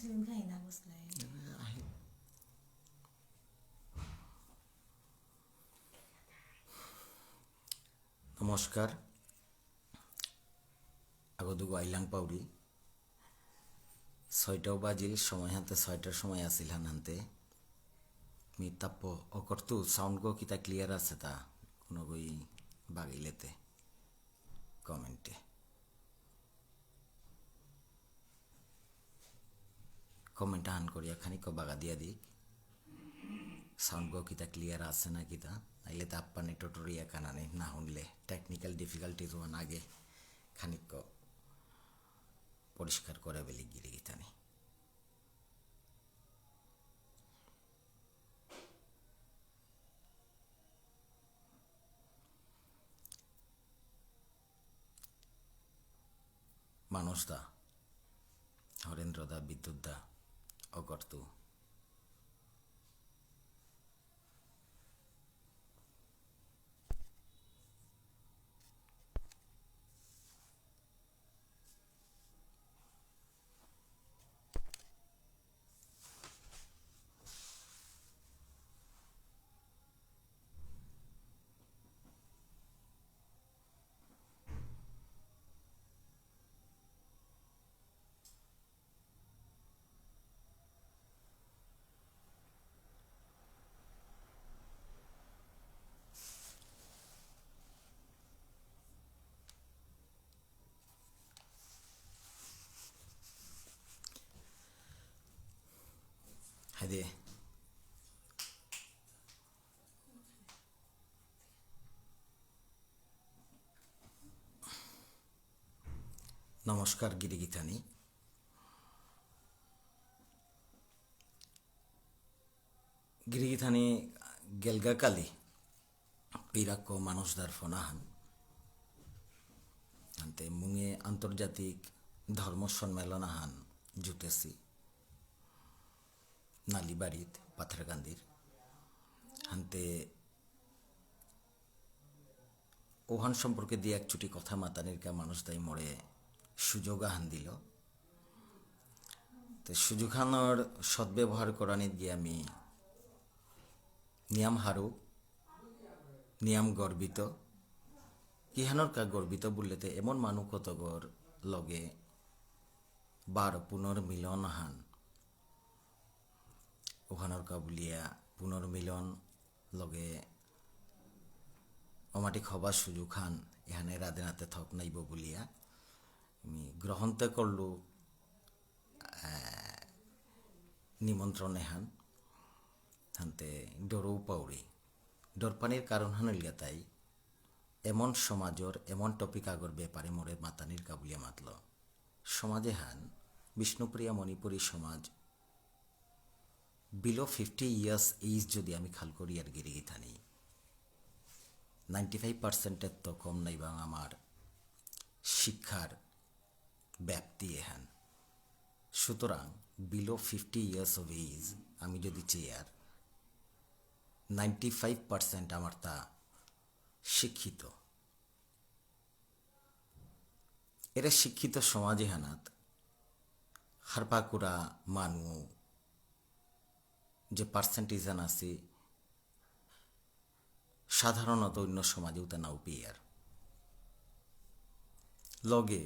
মুসলিম খাই না বুঝলে। নমস্কার আগদুগো আইলাং পাউরি 6টাও বাজিল সময় হাতে 6টার সময় আসিল হানতে মি তাপ্প অকর্তু সাউন্ড গো কিতা ক্লিয়ার আছে তা কোনো গই বাগিলেতে কমেন্টে কমেন্ট আন করিয়া খানিক বাগা দিয়া দিক সাউন্ড গো কিতা ক্লিয়ার আছে না কিতা নাইলে তা আপ্পানি টোটোরিয়া কানানি না শুনলে টেকনিক্যাল ডিফিকাল্টিজ ওয়ান আগে খানিক পরিষ্কার করে বেলি গিরি গিতানি মানুষ দা হরেন্দ্র দা বিদ্যুৎ দা অকর্তু হাইদে নমস্কার গিরিগিথানি গিরিগিথানি গেলগা কালি পিরাক্কো মানুষদার ফোনাহান আনতে মুঙে আন্তর্জাতিক ধর্ম সম্মেলন আহান জুটেছি নালিবাড়িত পাথারকান্দির হানতে ওহান সম্পর্কে দিয়ে একচুটি কথা মাতানিরকা মানুষ তাই মরে সুযোগ আহান দিল তো সুযোগ হানোর সদ্ব্যবহার করানিত গিয়ে আমি নিয়াম হারু নিয়াম গর্বিত কিহানোর কা গর্বিত বললেতে এমন মানুষ কতগর লগে বার পুনর্মিলন হান ওখানোর কা বুলিয়া পুনর্মিলন লগে অমাটিক হবার সুযোগ হান এখানে রাধে নাতে থক নাইব বলিয়া আমি গ্রহণতে করলু নিমন্ত্রণ এহান হানতে ডরৌ পাউরি ডরপানির কারণ হানিলিয়া তাই এমন সমাজর এমন টপিক আগর ব্যাপারে মোরে মাতানির কাবুলিয়া মাতল সমাজে হান বিষ্ণুপ্রিয়া মণিপুরী সমাজ বিলো 50 ইয়ার্স এইজ যদি আমি খাল করি আর গিরিগি থানি 95%-এর তো কম নাইবা আমার শিক্ষার ব্যাপ্তি এহান সুতরাং বিলো 50 ইয়ার্স অফ এইজ আমি যদি চেয়ার 95% আমার তা শিক্ষিত এরা শিক্ষিত সমাজে হানাত হারপাকুরা মানু যে পার্সেন্টেজ আছে সাধারণত অন্য সমাজেও তা নাও পিয়ার লগে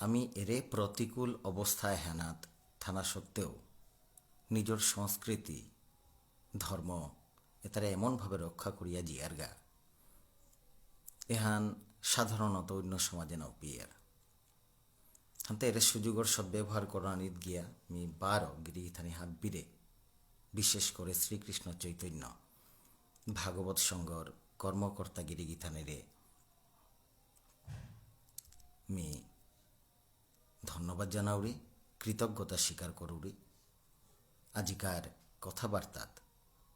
আমি এরে প্রতিকূল অবস্থায় হেনাত থানা সত্ত্বেও নিজের সংস্কৃতি ধর্ম এতারে এমনভাবে রক্ষা করিয়া জিয়ারগা এহান সাধারণত অন্য সমাজে নাও পিয়ার হাতে এর সুযোগের সদ্ব্যবহার করানিত গিয়া আমি বারো গিরিথানি হাত বিরে বিশেষ করে শ্রীকৃষ্ণ চৈতন্য ভাগবত সংঘর কর্মকর্তা গিরিগিথানেরে আমি ধন্যবাদ জানাউরি কৃতজ্ঞতা স্বীকার করুরি আজিকার কথাবার্তাত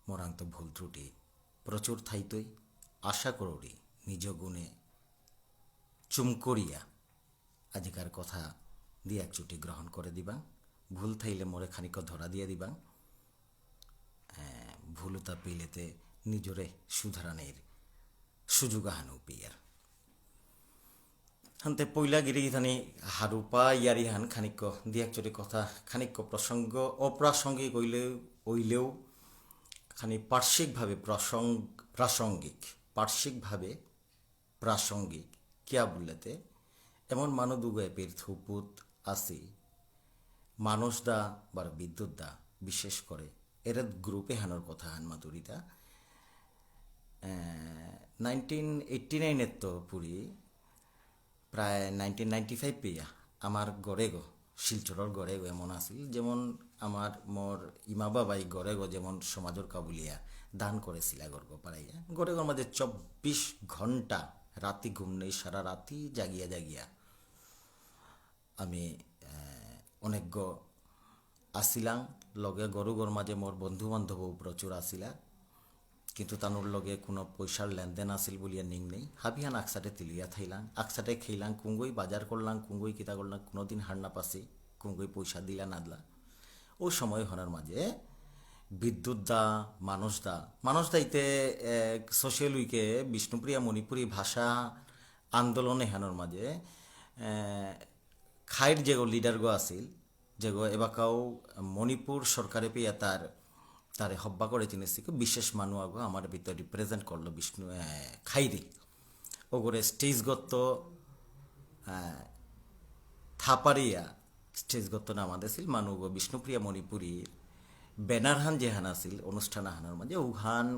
মোরান্ত ভুল ত্রুটি প্রচুর থাইতই আশা করুরি নিজ গুণে চুম করিয়া আজিকার কথা দিয়ে একচুটি গ্রহণ করে দিবা ভুল থাইলে মোরে খানিক ধরা দিয়ে দিবা ভুলতা পেলেতে নিজরে সুধারণের সুযোগ আহানো পিয়ার হান্তে পইলা গিরি থানি হারুপা ইয়ারি হান খানিক্য দিয়াক যদি কথা খানিক্য প্রসঙ্গ অপ্রাসঙ্গিক হইলেও খানি পার্শ্বিকভাবে প্রাসঙ্গিক কিয়া বললেতে এমন মানুষ দুগে পের থুপুত আসি মানুষ দা বা বিদ্যুৎ দা বিশেষ করে এর গ্রুপে হানোর কথা হান মাতুরিতা 1989 তো পুরি প্রায় 1995 পেয়া আমার গড়ে গো শিলচরের গড়ে গো এমন আছিল যেমন আমার মোর ইমা বাবাই গড়ে গো যেমন সমাজের কাবুলিয়া দান করেছিল গর্গ পাড়াইয়া গড়ে গোর মাঝে 24 ঘন্টা রাতি ঘুম নেই সারা রাতি জাগিয়া জাগিয়া আমি অনেক আসিলাম লগে গরুগর মাঝে মোর বন্ধু বান্ধবও প্রচুর আসিলা কিন্তু তানোর লগে কোনো পয়সার লেনদেন আসিল বলিয়া নিং নেই হাবিয়ান আকসাটে তিলিয়া থাইলাম আকসাটে খেইলাম কুঙ্গই বাজার করলাম কুঙ্গই কিতা করলাম কোনোদিন হার না পাসি কুঙ্গই পয়সা দিলা না দিলা ওই সময় হনার মাঝে বিদ্যুৎ দা মানুষ দাইতে সোশ্যাল উইকে বিষ্ণুপ্রিয়া মণিপুরী ভাষা আন্দোলনে হেনর মাঝে খাইর যেগো লিডার গো আছিল যেগো এবাকাও মণিপুর সরকারে পেয়ে তারে হব্বা করে চিনেছি বিশেষ মানুষ আগো আমার ভিতরে রিপ্রেজেন্ট করলো বিষ্ণু খাইরি ওগরে স্টেজগত থাপারিয়া স্টেজগত নাম আদেছিল মানুষ বিষ্ণুপ্রিয়া মণিপুরীর ব্যানার হান যে হান আছিল অনুষ্ঠান হানার মাঝে উহান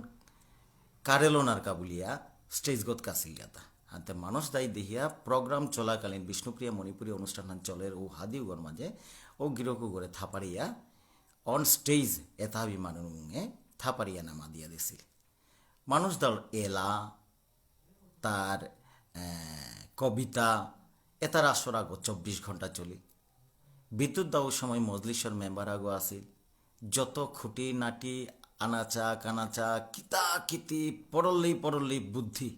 কারেলনার কাবুলিয়া স্টেজগত কাছিলিয়াতা হাতে মানুষ দায়ী দেখিয়া প্রোগ্রাম চলাকালীন বিষ্ণুপ্রিয়া মণিপুরী অনুষ্ঠান হান চলের ও হাদি উগর মাঝে ও গিরকু করে থাপারিয়া অন স্টেজ এতাবি মানুষে থাপারিয়া নামা দিয়া দিছিল মানুষ দল এলা তার কবিতা এতার আসর আগো 24 ঘন্টা চলি বিদ্যুৎ দাও সময় মজলিসের মেম্বার আগো আসিল যত খুঁটি নাটি আনাচা কানাচা কিতা কিতি পড়লি বুদ্ধি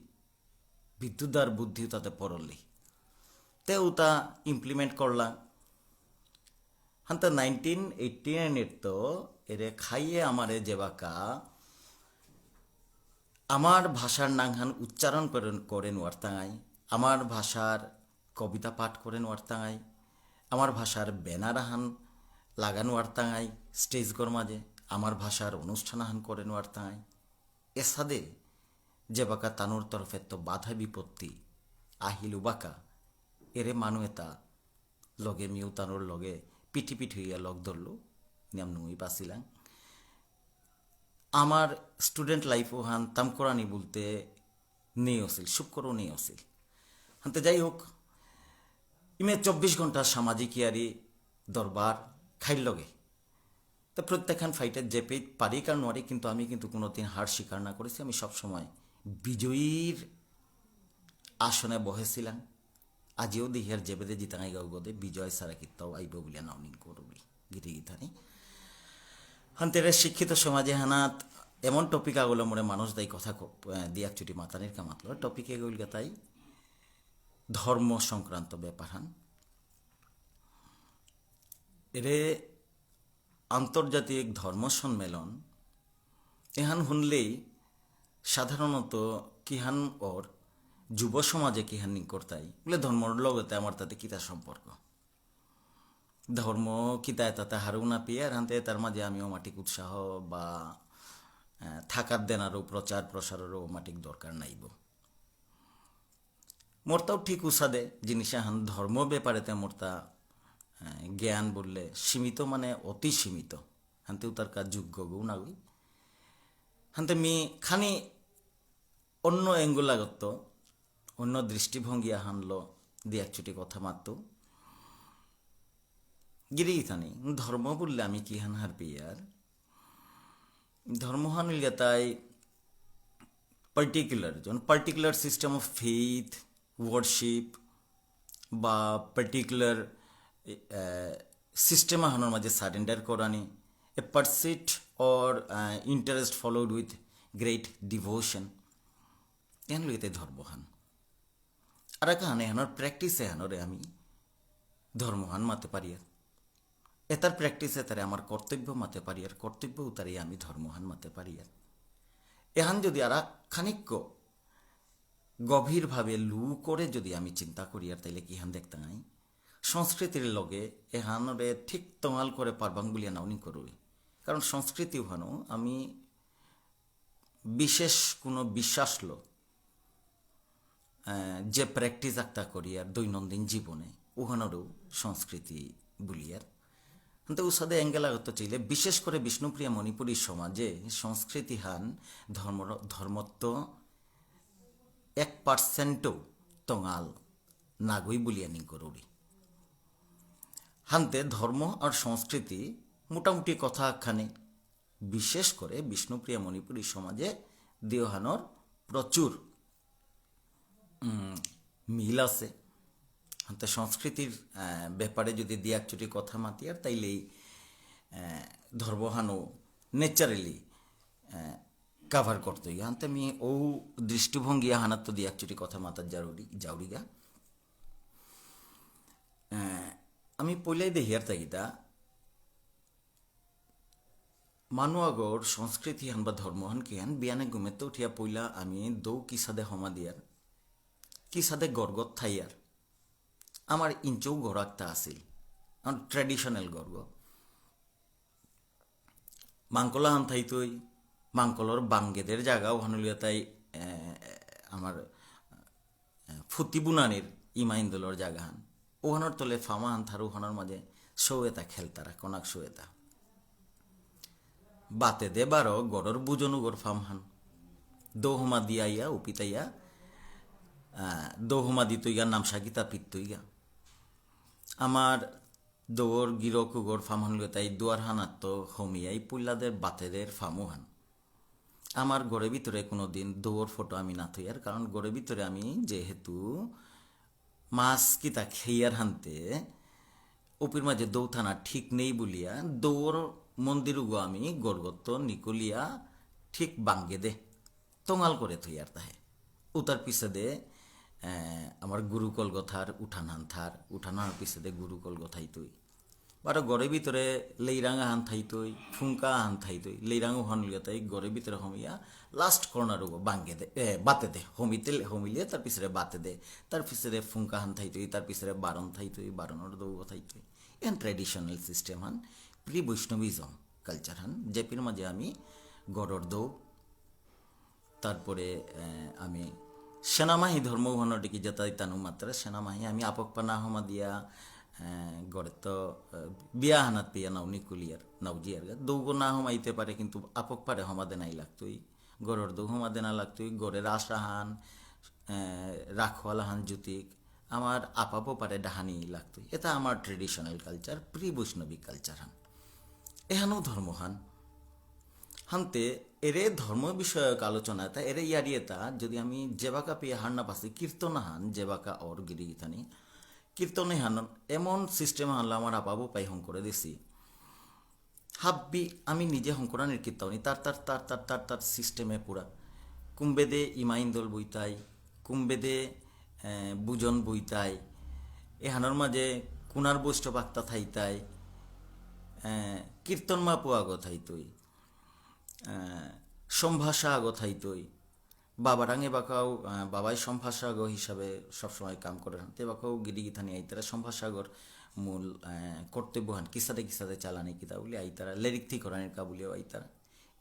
বিদ্যুৎদার বুদ্ধি তাতে পড়লি তেও তা ইমপ্লিমেন্ট করলাম হান্তা 1989 তো এরে খাইয়ে আমারে যেবাকা আমার ভাষার নাংহান উচ্চারণ করেন ওয়ার্তাঙাই আমার ভাষার কবিতা পাঠ করেন ওয়ার্তাঙাই আমার ভাষার ব্যানারাহান লাগানো ওয়ার্তাঙাই স্টেজ গর মাঝে আমার ভাষার অনুষ্ঠানাহান করেন ওয়ার্তাঙাই এসাদে যেবাকা তানোর তরফের তো বাধা বিপত্তি আহিলু বাকা এরে মানু এটা লগে মিউ তানোর লগে পিঠি হইয়া লগ ধরলো নিয়ম নুই বাঁচিলাম আমার স্টুডেন্ট লাইফও হান তামকরানি বলতে নেই আসিল শুক্রও নেই আসিল হানতে যাই হোক ইমে 24 ঘন্টা সামাজিক ইয়ারি দরবার খাইল লগে তো প্রত্যেকখান ফাইটের জেপে পারি কার নোয়ারি কিন্তু আমি কিন্তু কোনোদিন হার স্বীকার না করেছি আমি সবসময় বিজয়ীর আসনে বহেছিলাম আজিও দেহিয়ার জেবেদে জিতাঙাই গাও গদে বিজয় সারা কিত্তাও আইব বলিয়া নাউনিন করবি গীতি গীতানি হান্তের শিক্ষিত সমাজে হানাত এমন টপিক আগলো মনে মানুষ দায়ী কথা দিয়াক চুটি মাতানির কামাতলো টপিক এগুল তাই ধর্ম সংক্রান্ত ব্যাপার হান এরে আন্তর্জাতিক ধর্ম সম্মেলন এহান শুনলেই সাধারণত কিহান ওর যুব সমাজে কিহান করতাই বলে ধর্মর লগতে আমার তাতে কিতা সম্পর্ক ধর্ম কিতায় তাতে হারু না পেয়ে আর হানতে তার মাঝে আমিও মাটিক উৎসাহ বা থাকার দেন আরও প্রচার প্রসারেরও মাটিক দরকার নাইব মোরতাও ঠিক উসাদে জিনিসে হান ধর্ম ব্যাপারেতে মোরতা জ্ঞান বললে সীমিত মানে অতি সীমিত হানতেও তার কাজ যোগ্য গৌ না গই হানতে মি খানি অন্য অ্যাঙ্গুল আগত অন্য দৃষ্টিভঙ্গি হানলো দিয়ে একচুটি কথা মারত গিরি থানি ধর্ম বললে আমি কি হান হার পিয়ার ধর্ম হানিল তাই particular system of faith worship বা পার্টিকুলার সিস্টেম হানোর মাঝে সারেন্ডার করানি a pursuit or interest followed with great devotion এন লইতে ধর্মহান আর এক হানে হানোর প্র্যাকটিসে হানোরে আমি ধর্মহান মাতে পারি আর এতার প্র্যাকটিসে তারে আমার কর্তব্য মাতে পারি আর কর্তব্য তারে আমি ধর্মহান মাতে পারি আর এহান যদি আর খানিক্য গভীরভাবে লু করে যদি আমি চিন্তা করি আর তাইলে কি হান দেখতে নাই সংস্কৃতির লগে এহানরে ঠিক তঙাল করে পারবাং বলিয়া নাওনি করুই কারণ সংস্কৃতি হানো আমি বিশেষ কোনো বিশ্বাস লো যে প্র্যাকটিস একটা করি আর দৈনন্দিন জীবনে উহানোরও সংস্কৃতি বলিয়ার কিন্তু উসাদে অ্যাঙ্গেলাগত চাইলে বিশেষ করে বিষ্ণুপ্রিয়া মণিপুরী সমাজে সংস্কৃতি হান ধর্মত্ব 1% তঙাল নাগই বলিয়া নি করুরি হানতে ধর্ম আর সংস্কৃতি মোটামুটি কথা খানে বিশেষ করে বিষ্ণুপ্রিয়া মণিপুরী সমাজে দেওহানোর প্রচুর মিল আছে হাতে সংস্কৃতির ব্যাপারে যদি দিয়ে একচুটি কথা মাতিয়ার তাইলেই ধর্মহানো ন্যাচারালি কাভার করতে গিয়ে হাতে আমি ও দৃষ্টিভঙ্গি হানাত তো দিয়ে একচুটি কথা মাতার যাউরিগা আমি পইলাই দেখি আর তাইটা মানুয়াগর সংস্কৃতি হান বা ধর্মহান কি হান বিয়ানে গুমেতে উঠিয়া পইলা আমি দৌ কিসাদে হমা দিয়ার কিসাদে গর্গত থাইয়ার আমার ইঞ্চৌ গড় একটা আছিল আমার ট্রেডিশনাল গর্গ মাংকলা হান থাইতই মাংকলর বাঙ্গেদের জায়গাও হানুলিয়া তাই আমার ফুটি বুনানির ইমাইন্দলর জায়গা হান ওহানোর তলে ফামা হান থার ওহানোর মাঝে সৌয়েতা খেলতারা কনাক সৌয়েতা বাতে দে বারো গড়র বুজনুগর ফাম হান দোহমা দিয়াইয়া উপিতাইয়া দোহমা দিতইগা নামসাকিতা পিত্তইগা আমার দৌড় গিরকুগর ফাম হানলে তাই দুয়ার হানাত তো হমিয়াই পুল্লাদের বাতেদের ফামু হান আমার ঘরের ভিতরে কোনো দিন দৌড় ফটো আমি না থইয়ার কারণ ঘরের ভিতরে আমি যেহেতু মাছ কিতা খেয়ার হানতে ওপির মাঝে দৌথানা ঠিক নেই বলিয়া দৌড় মন্দির উগো আমি গড়গত্ত নিকলিয়া ঠিক বাঙ্গে দে তঙাল করে থইয়ার তাহে উতার পিছে দে আমার গুরুকল গথার উঠানার পিছে দে গুরুকল গথাই তুই বারো ঘরের ভিতরে লেইরাঙা হান থাইতই ফুঙ্কা হান থাইতই লেইরাঙও হন লিয়া তাই ঘরের ভিতরে হমিয়া লাস্ট কর্নার বাঙ্গে দে বাতে দে হমিলিয়ে তার পিছরে বাতে দে তার পিছরে ফুঙ্কা হান থাইতই তার পিছরে বারণ থাইতই বারণর দৌগ থাইতই এন ট্র্যাডিশনাল সিস্টেম হান প্রি বৈষ্ণবিজম কালচার হান জেপির মাঝে আমি গড়র দৌ তারপরে আমি সেনামাহি ধর্মঘন ডিকি যাতায়াতানু মাত্রা সেনামাহি আমি আপকপা না হমা দিয়া গড়ে তো বিয়া হানাত পিয়া নাও নিকুলিয়ার নাউজিয়ার দৌগো না হমাইতে পারে কিন্তু আপক পারে হমাদে নাই লাগতোই গড়র দৌ হমাদে না লাগতোই গড়ের আশাহান রাখওয়ালা হান জ্যোতিক আমার আপাপো পারে ডাহানি লাগতোই এটা আমার ট্রেডিশনাল কালচার প্রি বৈষ্ণবিক কালচার হান এহানো ধর্মহান হানতে এরে ধর্ম বিষয়ক আলোচনা তা এরে ইয়ারিয়েতা যদি আমি জেবাকা পেয়ে হার না পাচ্ছি কীর্তন হান জেবাকা অর গিরিগিথানি কীর্তনে হান এমন সিস্টেম হানলা আমার আপাবো পাই হং করে দিছি হাব্বি আমি নিজে হংকরানির কীর্তনি তার তার তার তার তার তার সিস্টেমে পুরা কুম্বেদে ইমাইন্দল বইতাই কুম্বেদে বুজন বইতাই এহানোর মাঝে কুনার বৈষ্ণব আক্তা থাইতাই কীর্তন মা পুয়া গথাইতই সম্ভাষা গথাইতই বাবারাঙে বাকাও বাবাই সম্ভাষাগ হিসাবে সবসময় কাম করেন তে বাকাও গিরিগিথানি আইতারা সম্ভাষাগর মূল কর্তব্য হান কিসাতে কিসাতে চালানি কিতা বলি আইতারা লেরিক থি করানির কাবুলিও আইতারা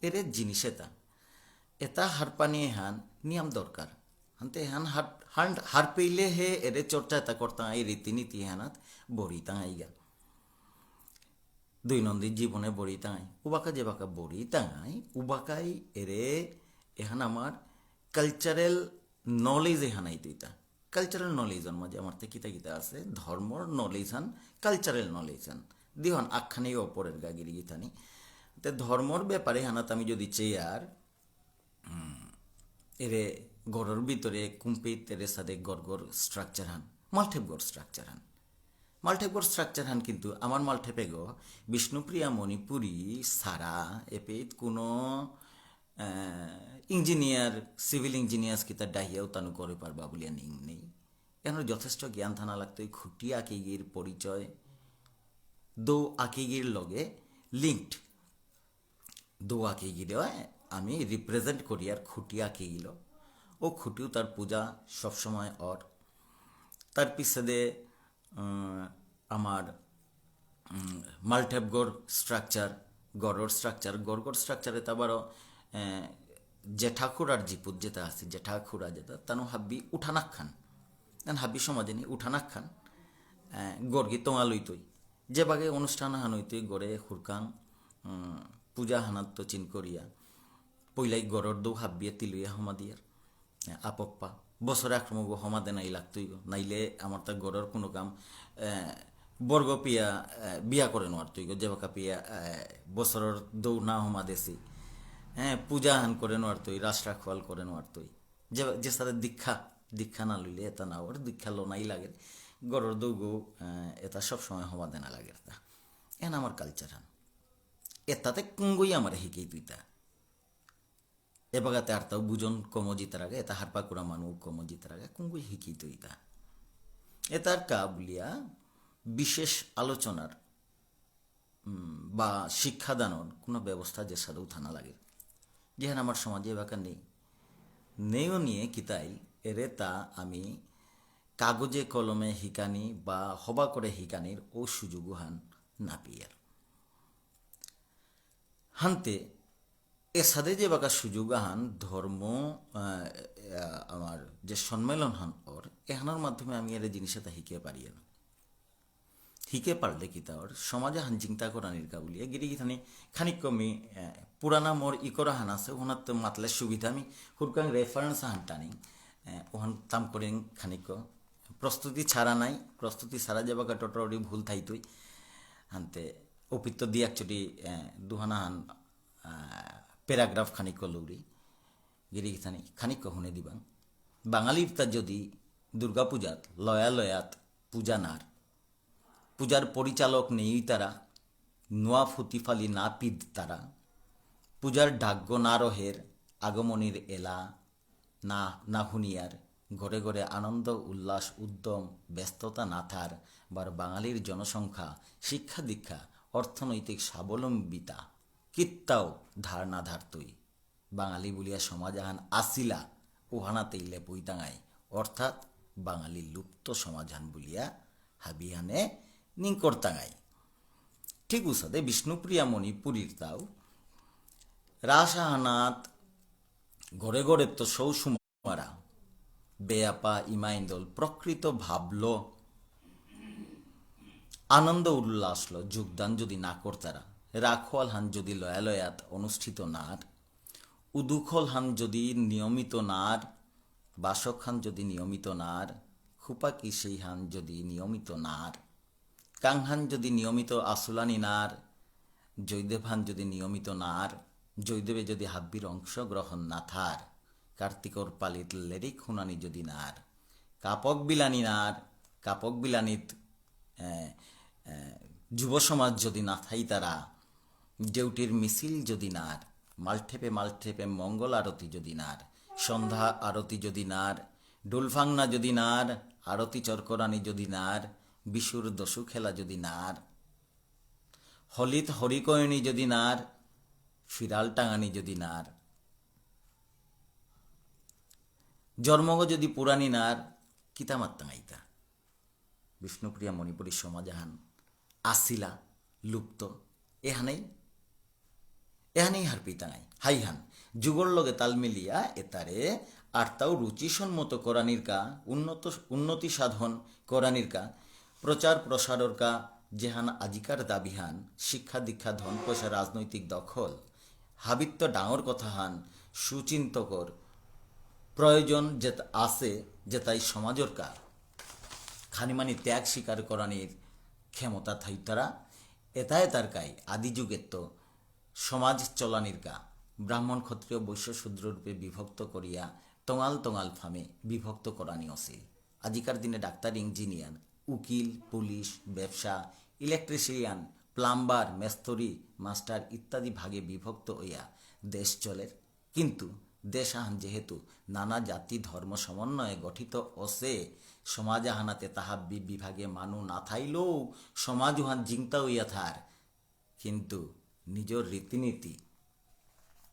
এরে জিনিস এটা হারপানি হান নিয়ম দরকার হানতে হান হার পেইলে হে এরে চর্চা এটা করতাম এই রীতিনীতি হানাত বড়ি তাঙাইগা দৈনন্দিন জীবনে বড়ি তাঙাই উবাকা যে বাকা বড়ি তাঙাই উবাকাই এরে এহান আমার কালচারাল নলেজ এহানাই তুইতা কালচারাল নলেজের মাঝে আমার থেকে কিতা আছে ধর্মর নলেজ হান কালচারাল নলেজ হান দিহন আখ্যানি অপরের গাগিরি গীতানি তে ধর্মর ব্যাপারে হানাত আমি যদি চেয়ার এরে গড়ের ভিতরে কুম্পিত এর সাথে গড় স্ট্রাকচার হান মাল্টেপ গড় স্ট্রাকচার হান মাল্টেপগড় স্ট্রাকচার হান কিন্তু আমার মাল্টেপেগ বিষ্ণুপ্রিয়া মণিপুরী সারা এপেত কোনো ইঞ্জিনিয়ার সিভিল ইঞ্জিনিয়ার্স কিতা ডাহিয়াও তানু করে পারবা বলিয়া নিং নেই কেন যথেষ্ট জ্ঞান থানা লাগতো এই খুঁটি আকিগির পরিচয় দৌ আকিগির লগে লিঙ্কড দৌ আকিগির আমি রিপ্রেজেন্ট করি আর খুঁটি আকিগিল ও খুঁটিও তার পূজা সবসময় ওর তার পিছনে আমার মাল্টেপ গড় স্ট্রাকচার গড় স্ট্রাকচারে তাবারও জেঠাখুরার জিপুত যেটা আছে জেঠাখুরা যেটা তানো হাব্বি উঠানাক খান হাব্বি সমাজে নি উঠানাক খান গড়গি তোঙা লইতই যে বাগে অনুষ্ঠান হান হইতই গড়ে হুরকাং পূজা হানাত তো চিন করিয়া পইলাই গড়র দৌ হাব্বিয়ে তিলুইয়া হমা দিয়ার আপপ্পা বছরে আক্রমক হমাদে নাই লাগতই নাইলে আমার তার গড়র কোনো কাম বর্গ পিয়া বিয়া করে নোয়ার তুই যে বাকা পিয়া বছরের দৌ না হমা দেশি পূজা হান করে নোয়ার তুই রাষ্ট্রা খোয়াল করে নোয়ার তুই যে সাথে দীক্ষা না লইলে এটা না ওর দীক্ষা লো নাই লাগে গড়র দৌগো এটা সবসময় হমা দেনা লাগে তা এন আমার কালচার হান এটাতে কুঙ্গই আমার শিকেই তুইতা এবাগাতে আর তাও বুজন কমজিতার আগে এটা হারপাকুড়া মানুষ কমজিতার আগে কুঙ্গুই শিকি তুইতা এটার কা বলিয়া বিশেষ আলোচনার বা শিক্ষাদানের কোনো ব্যবস্থা যে সাথেও থানা লাগে যেখানে আমার সমাজে এবাকা নেইও নিয়ে কিতাই এরে তা আমি কাগজে কলমে হিকানি বা হবা করে হিকানির ও সুযোগ হান না পিয়ার হানতে এর সাথে যে বাকা সুযোগ হান ধর্ম আমার যে সম্মেলন হান ওর এহানোর মাধ্যমে আমি এর জিনিসটা শিখে পারি না হিকে পারলে কি তার সমাজে হান চিন্তা করানির কাবুলিয়া গিরি গিথানি খানিক কমি পুরানা মোর ইকরা হান আছে ওনার তো মাতলে সুবিধা আমি হুরকাং রেফারেন্স হান টানি ওহান তাম করেন খানিক প্রস্তুতি ছাড়া নাই প্রস্তুতি ছাড়া যে বাকা টটরি ভুল থাই তুই হানতে অপিত্ত দিয়ে একচুটি দুহানা হান প্যারাগ্রাফ খানিক লৌরি গিরি গিথানি খানিক শুনে দিবাং বাঙালির তা যদি দুর্গাপূজাত লয়াত পূজা নার পূজার পরিচালক নেই তারা নোয়া ফুতিফালি না পিদ তারা পূজার ডাগ্য না রহের আগমনীর এলা না হুনিয়ার ঘরে ঘরে আনন্দ উল্লাস উদ্যম ব্যস্ততা না থার বার বাঙালির জনসংখ্যা শিক্ষা দীক্ষা অর্থনৈতিক স্বাবলম্বিতা কিত্তাও ধার না ধার তুই বাঙালি বলিয়া সমাজাহান আসিলা ওহানাতে ইলে পইতাঙায় অর্থাৎ বাঙালি লুপ্ত সমাজান বলিয়া হাবিহানে নিঙ্করতাঙাই ঠিক উসাদে বিষ্ণুপ্রিয়া মণিপুরীর তাও রাসাহানাত ঘরে ঘরে তো সৌসুমারা বেয়াপা ইমাইন্দল প্রকৃত ভাবল আনন্দ উল্লাসল যোগদান যদি না করতারা রাখোয়াল হান যদি লয়াত অনুষ্ঠিত নার উদুখল হান যদি নিয়মিত নার বাসক খান যদি নিয়মিত নার খুপাকি সেই হান যদি নিয়মিত নার কাংহান যদি নিয়মিত আসুলানি নার জয়দেব হান যদি নিয়মিত নার জয়দেবে যদি হাব্বির অংশগ্রহণ না থার কার্তিকর পালিত লেরিক হুনানি যদি নার কাপক বিলানিত যুব সমাজ যদি না থাই তারা ডেউটির মিছিল যদি নার মালঠেপে মঙ্গল আরতি যদি নার সন্ধ্যা আরতি যদি নার ডুলফাংনা যদি নার আরতি চরকরানি যদি নার বিশুর দশু খেলা যদি নার হলিত হরিকয়নি যদি নার ফিরাল টাঙানি যদি নার জন্মগ যদি পুরানি নার কিতামাত টাঙাইতা বিষ্ণুপ্রিয়া মণিপুরী সমাজাহান আসিলা লুপ্ত এহানেই হারপি টাঙাই হাইহান যুগর লগে তাল মিলিয়া এতারে আর তাও রুচিসম্মত করানির কা উন্নতি সাধন করানির কা প্রচার প্রসারর কা যেহান আজিকার দাবিহান শিক্ষা দীক্ষা ধন পয়সা রাজনৈতিক দখল হাবিত্য ডাঙর কথা হান সুচিন্তকর প্রয়োজন যে আছে যে তাই সমাজর কা খানিমানি ত্যাগ স্বীকার করানির ক্ষমতা থাইতারা এতায় তার কাই আদি যুগের তো সমাজ চলানির কা ব্রাহ্মণ ক্ষত্রিয় বৈশ্য শূদ্ররূপে বিভক্ত করিয়া তঙাল ফামে বিভক্ত করানি অসিল আজিকার দিনে ডাক্তার ইঞ্জিনিয়ার উকিল পুলিশ ব্যবসা ইলেকট্রিশিয়ান প্লাম্বার মেস্তরি মাস্টার ইত্যাদি ভাগে বিভক্ত হইয়া দেশ চলের কিন্তু দেশাহান যেহেতু নানা জাতি ধর্ম সমন্বয়ে গঠিত অসে সমাজাহানাতে তাহা বিভাগে মানু না থাইলেও সমাজহান জিংতা হইয়া থার কিন্তু নিজের রীতিনীতি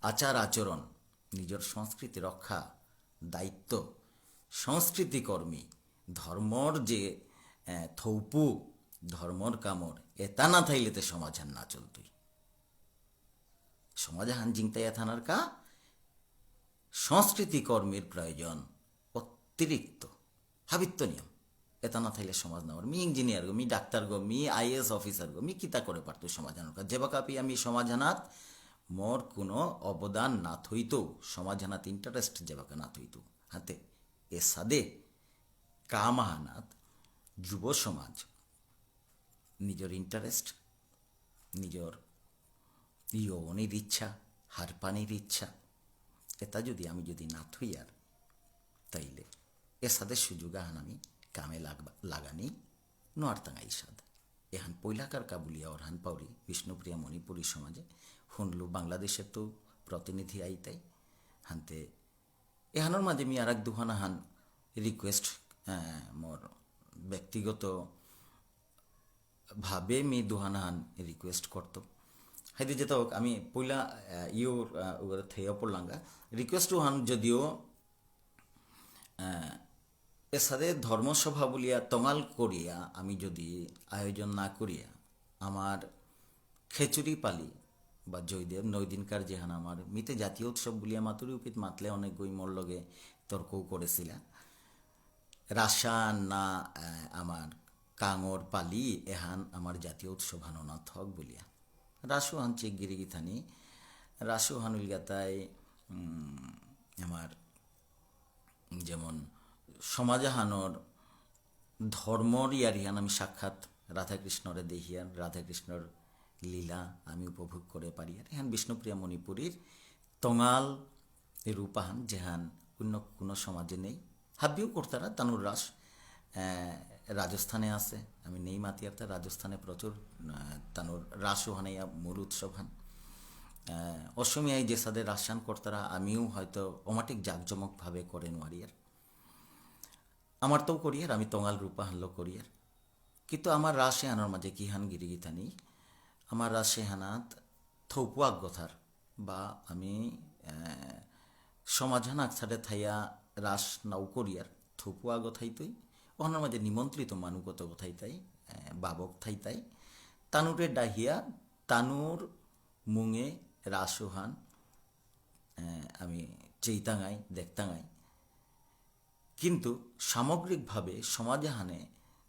আচার আচরণ নিজের সংস্কৃতি রক্ষা দায়িত্ব সংস্কৃতি কর্মী ধর্মর যে থৌপু ধর্মর কামর এটা না থাইলেতে সমাজ হান না চলতই সমাজ হান জিংতাই থানার কা সংস্কৃতি কর্মীর প্রয়োজন অতিরিক্ত হাবিত্য নিয়ম এটা না থাইলে সমাজ না মি ইঞ্জিনিয়ার গো মি ডাক্তার গো মি আইএস অফিসার গো মি কিতা করে পারতো সমাজ হানোর কাজ যেবা কাপি আমি সমাজ হানাত মোর কোনো অবদান না থইতো সমাজ হানাত ইন্টারেস্ট যেবাকে না থইতো হাতে এ সাদে কামাহানাত যুব সমাজ নিজের ইন্টারেস্ট নিজের ইয়নের ইচ্ছা হারপানির ইচ্ছা এটা যদি আমি যদি না থইয়ার তাইলে এ সাদের সুযোগ আহান আমি কামে লাগানি নোয়ার তাঙাই সাদ এহান পৈলাকার কাবুলিয়া ওরহান পাউরি বিষ্ণুপ্রিয়া মণিপুরী সমাজে শুনলু বাংলাদেশের তো প্রতিনিধি আইতাই হানতে এহানোর মাঝে মি আর এক দুহানা হান রিকোয়েস্ট মোর ব্যক্তিগত ভাবে মি দুহানা হান রিকোয়েস্ট করতো হাইতে যেত আমি পয়লা ইউর থেয়া পড়লাঙ্গা রিকোয়েস্ট হান যদিও এর সাথে ধর্মসভা বলিয়া তঙাল করিয়া আমি যদি আয়োজন না করিয়া আমার খেচুরি পালি বা জয়দেব নৈদিনকার যেহান আমার মিতে জাতীয় উৎসব বলিয়া মাতুরি উপিত মাতলে অনেক গই মোর লগে তর্কও করেছিলা রাসান না আমার কাঙর পালি এহান আমার জাতীয় উৎসব হাননা থক বলিয়া রাসু হান চেক গিরিগি থানি রাসু হানুল গাতায় আমার যেমন সমাজাহানোর ধর্মর ইয়ারিহান আমি সাক্ষাৎ রাধাকৃষ্ণরে দেহিয়ান রাধাকৃষ্ণর লীলা আমি উপভোগ করে পারি আর এহান বিষ্ণুপ্রিয়া মণিপুরীর তঙাল রূপাহান যেহান অন্য কোনো সমাজে নেই হাবিও করতারা তানুর রাস রাজস্থানে আছে আমি নেই মাতিয়ার তা রাজস্থানে প্রচুর তানুর রাসও হানাইয়া মূল উৎসব হান অসমিয়ায় যে সাদের রাসান কর্তারা আমিও হয়তো অমাটিক জাঁকজমকভাবে করেন ওয়ারিয়ার আমার তো করিয়ার আমি তঙাল রূপা হানলো করিয়ার কিন্তু আমার রাসে হানোর মাঝে কি হান গিরিগিতা নেই আমার রাসে হানাত থৌপুয়াক গথার বা আমি সমাজ হানাক ছাড়ে থাইয়া রাস নাও করিয়ার থৌপুয়া গথাইতই ওনার মাঝে নিমন্ত্রিত মানুগত গথাইতাই বাবক থাইতাই তানুরে ডাহিয়া তানুর মুঙে রাসোহান আমি চেইতাঙাই দেখতাঙাই কিন্তু সামগ্রিকভাবে সমাজে হানে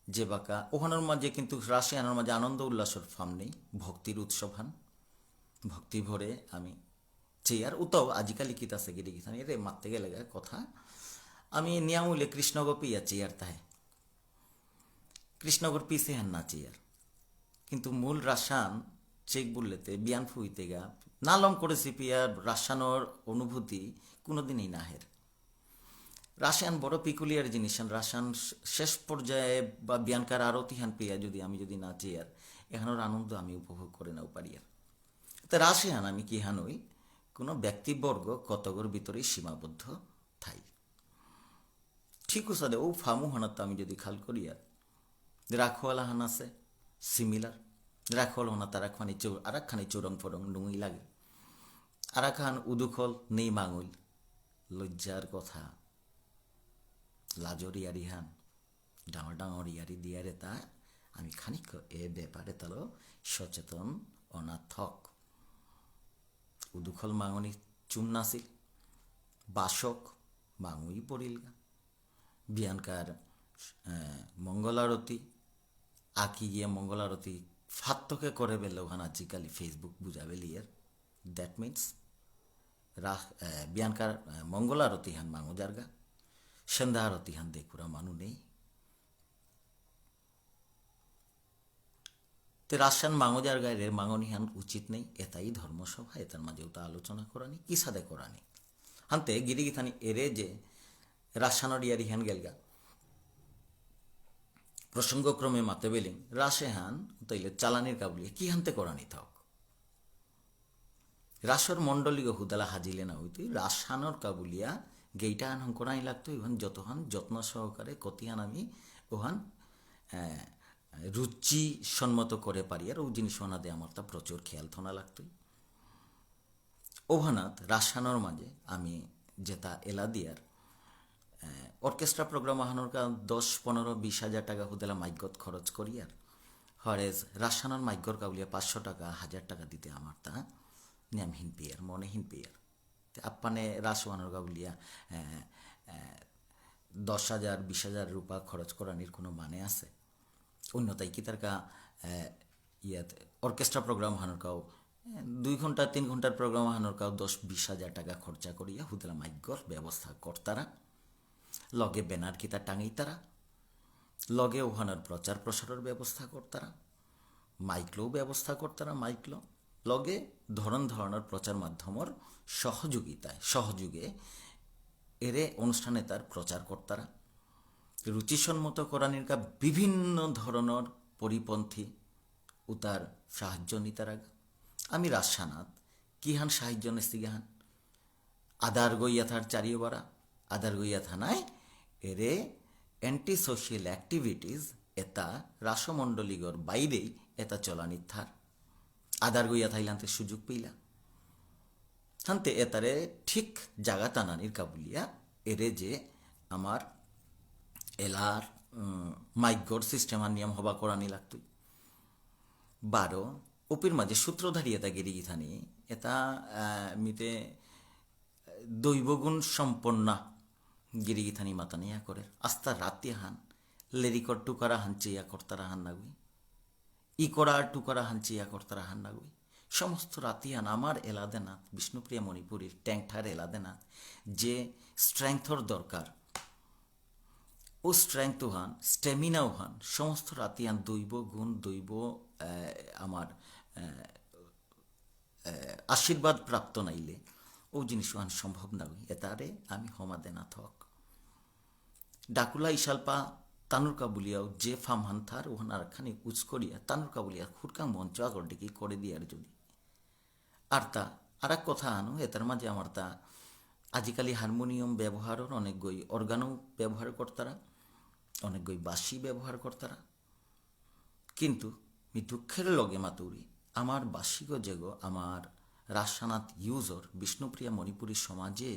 যে বাঁকা ওখানের মাঝে কিন্তু রাশে আনার মাঝে আনন্দ উল্লাসের ফার্ম নেই ভক্তির উৎসব হান ভক্তি ভরে আমি চেয়ার উতাও আজিকালি কিত আছে গিরি গিথান এরে মারতে গেলে কথা আমি নিয়ামুলে কৃষ্ণগর পিয়া চেয়ার তাহে কৃষ্ণগর পিসে হান না চেয়ার কিন্তু মূল রাসান চেক বললেতে বিয়ান ফুইতে গা নালম করেছি পিয়া রাসানোর অনুভূতি কোনোদিনই নাহের রাসায়ন বড় পিকুলিয়ার জিনিস রাসায়ন শেষ পর্যায়ে বা বিয়ানকার আরতি হান পেয়া যদি আমি যদি না চেয়ার এখানোর আনন্দ আমি উপভোগ করে নাও পারি আর তা রাসায়ন আমি কি হানই কোনো ব্যক্তিবর্গ কতগর ভিতরেই সীমাবদ্ধ থাই ঠিক সাদে ও ফামু হানাত আমি যদি খাল করি আর রাখোয়ালা হান আছে সিমিলার রাখোয়াল হানা তারা খানি চৌরং ফরং নুঙই লাগে আর খান উদুখল নেই মাঙুল লজ্জার কথা লাজর ইয়ারি হান ডাঙর ডাঙর ইয়ারি দিয়ারে তা আমি খানিক এ ব্যাপারে তালো সচেতন অনাথক উদুখল মাঙনি চুম নাসিল বাসক মাঙুই পড়িলগা বিয়ানকার মঙ্গলারতি আঁকি গিয়ে মঙ্গলারতি ফাত্তকে করে বেলে ওখানে আজিকালি ফেসবুক বুঝাবে লিয়ার দ্যাট মিনস বিয়ানকার মঙ্গলারতি হান মাঙু জারগা সন্ধ্যা আরতি হান দেখুরা মানু নেই তে রাসান মাঙো জায়গায় রে মাঙনি হান উচিত নেই এটাই ধর্মসভা এটার মাঝেও তা আলোচনা করানি কি সাদে করানি হানতে গিরিগিথানি এরে যে রাসানর ইয়ারি হান গেলগা প্রসঙ্গক্রমে মাতে বেলিং রাসে হান তাইলে চালানির কাবুলিয়ে কি হানতে করানি থাক রাসর মণ্ডলীয় হুদালা হাজিলে না হইতে রাসানর কাবুলিয়া গেইটা আন করাই লাগতো ইহান যতহান যত্ন সহকারে কতিয়ান আমি ওহান রুচি সম্মত করে পারি আর ও জিনিস ওনাদে আমার তা প্রচুর খেয়াল থনা লাগতোই ওভানাত রাসানোর মাঝে আমি যেটা এলা দিয়ার অর্কেস্ট্রা প্রোগ্রাম আহানোর কারণ 10, 15, 20 হাজার টাকা হুদেলা মাইকত খরচ করি আর হরেজ রাসায়নের মাইকর কাউলিয়া 500 টাকা 1000 টাকা দিতে আমার তা নিয়মহীন পেয়ার মনেহীন পেয়ার আপ্পানে রাসওয়ানোর কাউলিয়া 10,000 20,000 রুপা খরচ করানির কোনো মানে আছে অন্যতাই কি তার কা ইয়াতে অর্কেস্ট্রা প্রোগ্রাম হানোর কাউ 2 ঘন্টা 3 ঘন্টার প্রোগ্রাম হানোর কাউ 10-20 হাজার টাকা খরচা করিয়া হুদেলা মাইকর ব্যবস্থা করতারা লগে ব্যানার কিতা টাঙাই তারা লগে ওখানের প্রচার প্রসারের ব্যবস্থা করতারা মাইকলেও ব্যবস্থা করতারা মাইকলো লগে ধরনের প্রচার মাধ্যমর সহযোগে এরে অনুষ্ঠানে তার প্রচার করতারা রুচিসম্মত করানির কা বিভিন্ন ধরনের পরিপন্থী উতার সাহায্য নিতার আগে আমি রাজসানাত কিহান সাহায্য নেস্তি গাহান আদার গইয়া থার চারিও বারা আদার গইয়া থানায় এরে অ্যান্টি সোশিয়াল অ্যাক্টিভিটিস এটা রাসমণ্ডলীগর বাইরেই এটা চলানির থার আদার গইয়া থাইলান্তে সুযোগ পেইলা হান্তে এতারে ঠিক জাগা টানানির কাবুলিয়া এরে যে আমার এলার মাইকর সিস্টেম আর নিয়ম হবা করানি লাগতই 12 ওপির মাঝে সূত্রধারী এটা গেরি গিথানি এটা মিতে দৈবগুণ সম্পন্না গিরিগিথানি মাতানিয়া করে আস্তা রাতে হান লেরিকর টুকারা হাঞ্চিয়া কর্তারা হান নাগুই ই করা টুকারা হাঞ্চিয়া কর্তারা হান নাগুই সমস্ত রাতিয়ান আমার এলাদেনাথ বিষ্ণুপ্রিয়া মণিপুরীর ট্যাংঠার এলাদেনাথ যে স্ট্রেংথর দরকার ও স্ট্রেংথও হান স্টেমিনাও হান সমস্ত রাতিয়ান দৈব গুণ দৈব আমার আশীর্বাদ প্রাপ্ত নাইলে ও জিনিস হান সম্ভব নাগুই এতারে আমি হমাদে না থক ডাকুলা ইশালপা তানুরকা বলিয়াও যে ফার্ম হান্থার ওহান আর খানি উচ করিয়া তানুরকা বলিয়া খুরকাং মঞ্চ আগর ডিকি করে দিয়ার যদি আর তা আর এক কথা আনো এটার মাঝে আমার তা আজিকালি হারমোনিয়াম ব্যবহারের অনেক গই অর্গানও ব্যবহার করতারা অনেক গই বাঁশি ব্যবহার করতারা কিন্তু মি দুঃখের লগে মাতুরি আমার বাসিগ যেগো আমার রাজসানাথ ইউজর বিষ্ণুপ্রিয়া মণিপুরী সমাজে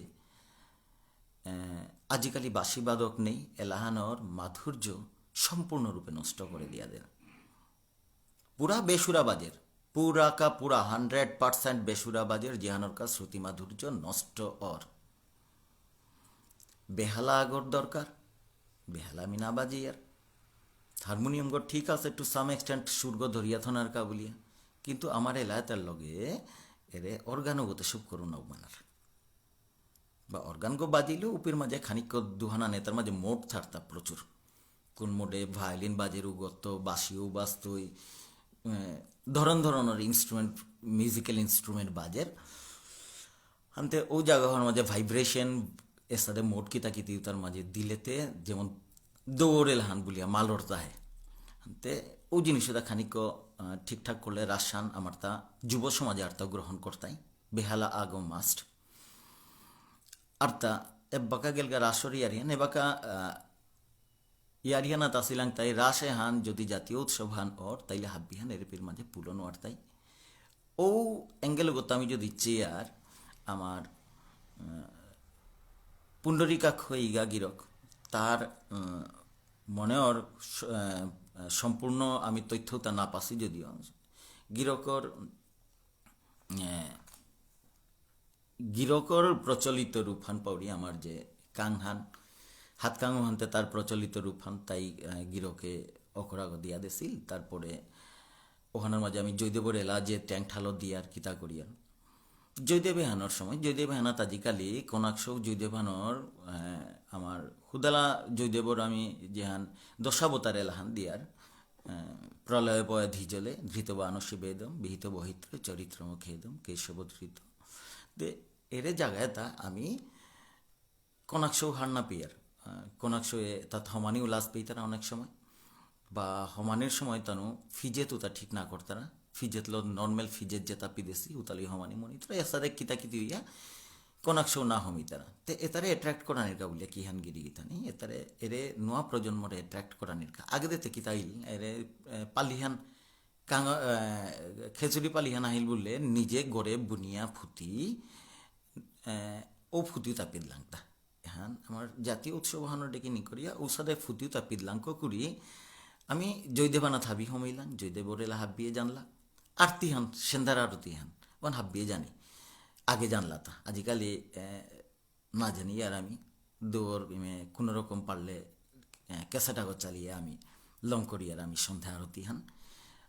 আজিকালি বাঁশিবাদক নেই এলাহানোর মাধুর্য সম্পূর্ণরূপে নষ্ট করে দিয়া দেন পুরা বেসুরাবাজের পুরা 100% বেসুরাবাজের জিহানোর কা শ্রুতি মাধুর্য নষ্ট অর বেহালা আগর দরকার বেহালা মিনা বাজিয়ার হারমোনিয়াম গো ঠিক আছে টু সাম এক্সটেন্ট সুরগ ধরিয়া থনার কা বলিয়া কিন্তু আমার এলাকায় তার লগে এরে অর্গানগত সব করুন অবমানার বা অর্গান গো বাজিলেও উপের মাঝে খানিক দুহানা নেতার মাঝে মোট থাকতা প্রচুর কোন মোডে ভায়োলিন বাজের উগত বাঁশিও বাজতই ধরনের ইনস্ট্রুমেন্ট মিউজিক্যাল ইনস্ট্রুমেন্ট বাজের আনতে ও জায়গার মাঝে ভাইব্রেশন এর সাথে মোট কিতাকিতি তার মাঝে দিলেতে যেমন দৌড়েল হান বলিয়া মালর তাহে আনতে ও জিনিসটা খানিক ঠিকঠাক করলে রাসান আমার তা যুব সমাজে আর তা গ্রহণ করতাই বেহালা আগম মাস্ট আর তা এবাকা গেলগা রাসর ইয়ারিয়ান এবাকা ইয়ারিয়ানা তাসিলাং তাই রাসে হান যদি জাতীয় উৎসব হান ওর তাইলে হাব্বিহান এরপির মাঝে পুলন ওয়ার তাই ও অ্যাঙ্গেল গত আমি যদি চেয়ার আমার পুণ্ডরিকাক্ষ ইগা গিরক তার মনে ওর সম্পূর্ণ আমি তথ্যতা না পাসি যদিও গিরকর প্রচলিত রূপহান পাউরি আমার যে কাংহান হাত কাঙু হানতে তার প্রচলিত রূপহান তাই গিরকে অকরাগ দিয়া দিছিল তারপরে ওখানের মাঝে আমি জয়দেবর এলা যে ট্যাঙ্ক ঠালো দিয়ার কিতা করিয়ার জয়দেবে হানোর সময় জয়দেবে হানা আজিকালি কনাকশৌ জয়দেবানোর আমার হুদালা জয়দেবর আমি যেহান দশাবতার এলাহান দিয়ার প্রলয় পয় ধীজলে ধৃত বানসী বেদম বিহিত বহিত্র চরিত্রমুখেদম কেশব ধৃত দে এরে জায়গায় তা আমি কনাকশৌ হার না পেয়ার কনাকশৌ তা হমানি উল্লাস পেই তারা অনেক সময় বা হমানের সময় তানো ফিজেত তা ঠিক না করতারা ফিজেতলো নর্মাল ফিজেত যেটা পিদেছি উতালি হমানি মনি তো এসারে কিতাকিতি হইয়া কনাকশৌ না হমি তারা তে এতারে অ্যাট্রাক্ট করানির কা বলিয়া কিহান গিরি গিতানি এতারে এরে নোয়া প্রজন্মরে অ্যাট্রাক্ট করানির কা আগে দেতে কিতাইল এরে পালিহান খেচুরি পালিহান আহিল বললে নিজে গড়ে বুনিয়া ফুটি ও ফুটি তাপিদ লাংতা হ্যাঁ আমার জাতীয় উৎসব হানো ডেকে নি করিয়া ঔষধে ফুটিও তা পিদলাঙ্ক করি আমি জয়দেবানা থাবি হমাইলাম জয়দেবর এলা হাবিয়ে জানলা আরতি হান সেন্ধার আরতি হান ওখান হাবিয়ে জানি আগে জানলা তা আজিকালি না জানি আর আমি দৌড় কোনো রকম পারলে কেঁচা টাগর চালিয়ে আমি লং করি আর আমি সন্ধ্যা আরতি হান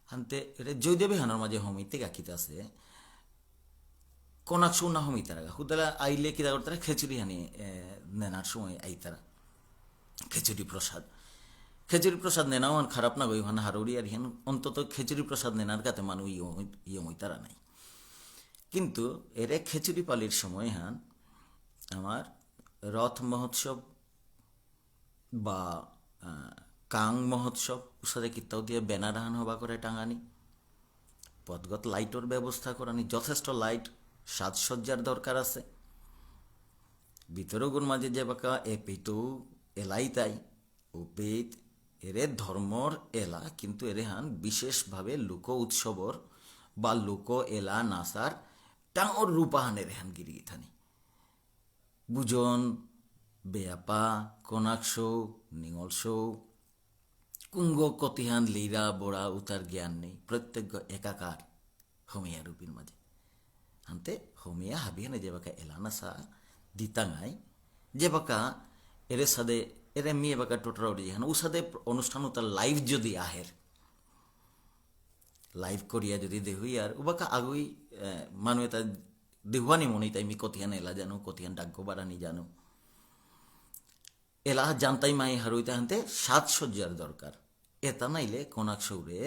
হানতে এটা জয়দেবে হানোর মাঝে হমিতে গাখিতে আছে কনাকশো না হমি তারা হুদালা আইলে কিতা করতারা খিচুড়ি হানি নেনার সময় আই তারা খিচুড়ি প্রসাদ নেনাও হান খারাপ না গই হান হারৌড়ি আর হিয়ান অন্তত খিচুড়ি প্রসাদ নেনার কাতে মানুষ ইয়মই তারা নাই কিন্তু এরে খিচুড়ি পালির সময় হান আমার রথ মহোৎসব বা কাং মহোৎসব উসাদে কিতাও দিয়ে ব্যানার হান হবা করে টাঙানি পথগত লাইটর ব্যবস্থা করানি যথেষ্ট লাইট সাজসজ্জার দরকার আছে ভিতরগুর মাঝে যে বাকা এ পেতেও এলাই তাই ও পেত এরে ধর্মর এলা কিন্তু এরে হান বিশেষভাবে লোক উৎসবর বা লোক এলা নাসার টাঙর রূপাহানের হান গিরিগিথানি বুজন বেয়াপা কনাকশো নিঙলশো কুঙ্গ কতিহান লীরা বড়া উতার জ্ঞান নেই প্রত্যেক একাকার হোমিয়া রূপীর মাঝে হানতে হোমিয়া হাবিয়ানে যে বাকা এলানা সা দিতাঙাই যে বাকা এরে সাদে এরে মেয়ে বাকা টোটরা উঠে যান ও সাদে অনুষ্ঠান তার লাইভ যদি আহের লাইভ করিয়া যদি দেহুই আর ও বাকা আগুই মানুষ এটা দেহুয়ানি মনে তাই মি কতিহান এলা জানো কতিহান ডাক্য বাড়ানি জানো এলা জানতাই মাই হারুইতে হানতে সাজসজ্জার দরকার এটা নাইলে কনাক সৌরে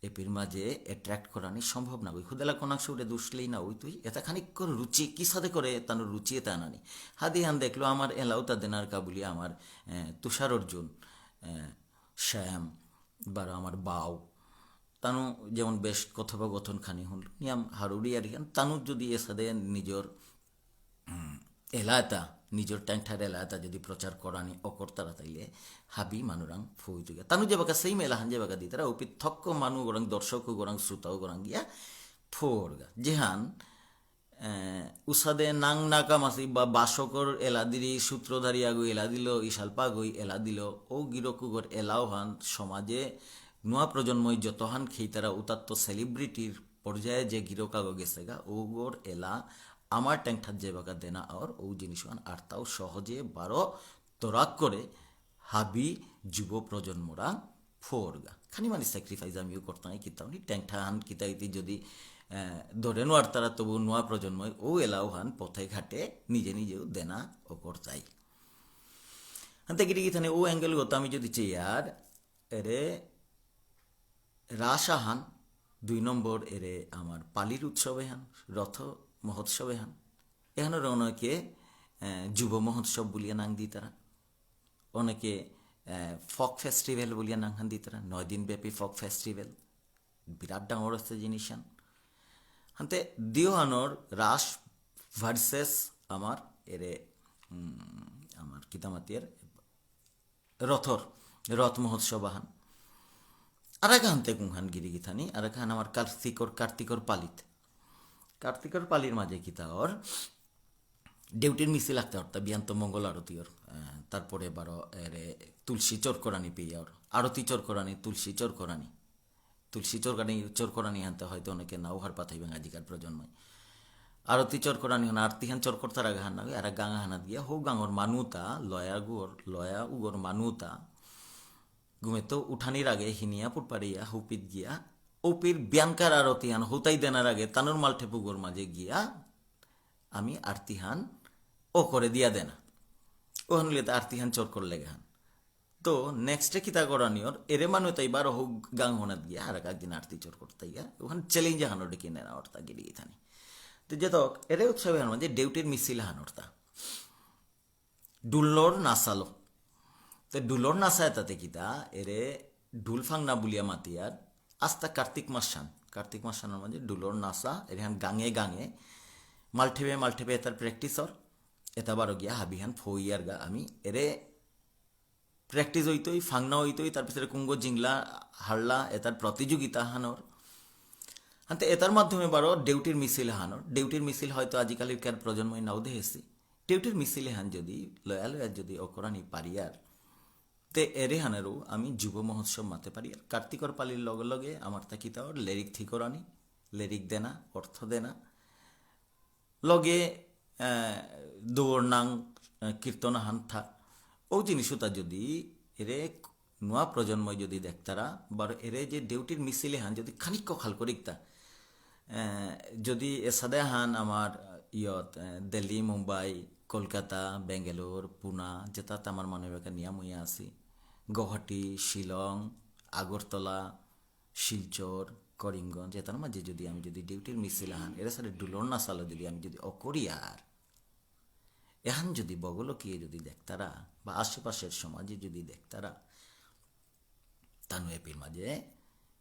এপির মাঝে অ্যাট্রাক্ট করানি সম্ভব না ওই খুদেলা কনাক সৌরে দুসলেই না ওই তুই এটা খানিক করে রুচি কি সাথে করে তার রুচি এটা আনানি হাদি হান দেখলো আমার এলাও তা দেনার কাবুলি আমার তুষার অর্জুন শ্যাম বা আমার বাউ তানু যেমন বেশ কথোপকথন খানি হল নিয়াম হারুড়ি আর তানু যদি এ সাথে নিজের এলাতা নিজের ট্যাংঠার এলাতা যদি প্রচার করানি অকর্তারা তাইলে হাবি মানুরাং ফুই তুই তানু যে বাকা সেই মেলা হান যে বাকা দিতারা ওপি থক্ক মানু গোরাং দর্শক গোরাং শ্রোতাও গোরাং গিয়া ফোরগা যেহান উসাদে নাং নাকা মাসি বা বাসকর এলা দিলি সূত্রধারী আগু এলা দিল ইশালপা গই এলা দিল ও গিরকুগর এলাও হান সমাজে নোয়া প্রজন্মই যতহান খেই তারা উতাত্ত সেলিব্রিটির পর্যায়ে যে গিরকাগো গেছে গা ওগর এলা আমার ট্যাংঠার যে বাকা দেনা আর ও জিনিস আর তাও সহজে বারো তরাক করে হাবি যুব প্রজন্মরা ফোরগা খানি মানে স্যাক্রিফাইস আমিও করতাম কিতাম নি ট্যাংঠা হান কিতাইতি যদি ধরে নোয়ার তারা তবু নোয়া প্রজন্ময় ও এলাও হান পথে ঘাটে নিজে নিজেও দেনা ও করতাই হাতে গিরি গিথানে ও অ্যাঙ্গেল গত আমি যদি চাই আর এরে রাসাহান 2 নম্বর এরে আমার পালির উৎসবে হান রথ মহোৎসবে হান এখানের অনেকে যুব মহোৎসব বলিয়া নাং দি তারা অনেকে ফক ফেস্টিভ্যাল বলিয়া নাং হান দি তারা 9 দিন ব্যাপী ফক ফেস্টিভ্যাল বিরাট ডাঙর আছে জিনিস হান হানতে দিওহানোর রাস ভার্সেস আমার এরে আমার কিতামাতির রথ মহোৎসব হান আর এক হানতে কুংহান গিরি গিথানি আর এক হান আমার কার্তিকর পালির মাঝে কিতাওর ডিউটির মিছিল লাগতে হরতা বিয়ান্ত মঙ্গল আরতির তারপরে বারো এরে তুলসী চোরকরানি পেয়ার আরতি চোরকরানি তুলসী চোরকরানি হানতে হয়তো অনেকে নাও হার পাথাইবেন আজিকার প্রজন্ময় আরতি চোরকরানি হান আরতি হান চোরকর্তার আগে হান নাগে আর গাঙা হানাত গিয়া হো গাঙর মানুতা লয়া উগর মানুতা ঘুমে তো উঠানির আগে হিনিয়া পুটপাড়িয়া হুপিত গিয়া ওপির ব্যাংকার আরতি হান হুতাই দেনার আগে তানুর মালঠে পুগোর মাঝে গিয়া আমি আরতি হান ও করে দিয়া দেনা ও হানলে আরতি হান চোর করলে হান তো নেক্সটে কিতা করানিওর এরে মানুষ তাই বারো হোক গাং হনাত গিয়া আর একদিন আরতি চোর করতে গিয়া ওখানে চ্যালেঞ্জ হানো ডেকে নেনা অর্থা গিয়ে গিয়ে তো যেতক এরে উৎসবে হান মাঝে ডিউটির মিছিল হান অর্থা ডুল্লোর নাচালো তো ডুলোর নাচায় তাতে কিতা এরে ডুল ফাংনা বুলিয়া মাতিয়ার আস্তা কার্তিক মাসানের মাঝে ডুলোর নাচা এখান গাঙে মালঠেবে এটার প্র্যাকটিসর এটা বারো গিয়া হাবিহান ফইয়ার গা আমি এরে প্র্যাকটিস হইতই ফাংনা হইতই তারপরে কুঙ্গ জিংলা হারলা এটার প্রতিযোগিতা হানোর হাতে এটার মাধ্যমে বারো ডিউটির মিছিল হয়তো আজিকালিকার প্রজন্মই নাও দেখেছি টেউটির মিছিলে হান যদি লয়া লয়া যদি অকরানি পারিয়ার তে এরে হানেরও আমি যুব মহোৎসব মাতে পারি আর কার্তিকর পালির লগে লগে আমার থাকি তাওর লেরিক থিকরানি লেরিক দেনা অর্থ দেনা লগে দৌড় নাং কীর্তন হান্থা ও জিনিসটা যদি এরে নোয়া প্রজন্মই যদি দেখতারা বা এরে যে ডিউটির মিছিলে হান যদি খানিক খাল করিকতা যদি এসাদে হান আমার দিল্লি মুম্বাই কলকাতা বেঙ্গালোর পুনা যেটাতে আমার মনে বেকা নিয়াম হইয়া আছি গুয়াহাটি শিলং আগরতলা শিলচর করিমগঞ্জ এটার মাঝে যদি আমি যদি ডিউটির মিছিল হান এর সাথে ডুলোর না সালো যদি আমি যদি অকরিয়ার এহান যদি বগলকিয়ে যদি দেখতারা বা আশেপাশের সমাজে যদি দেখতারা তানু এপির মাঝে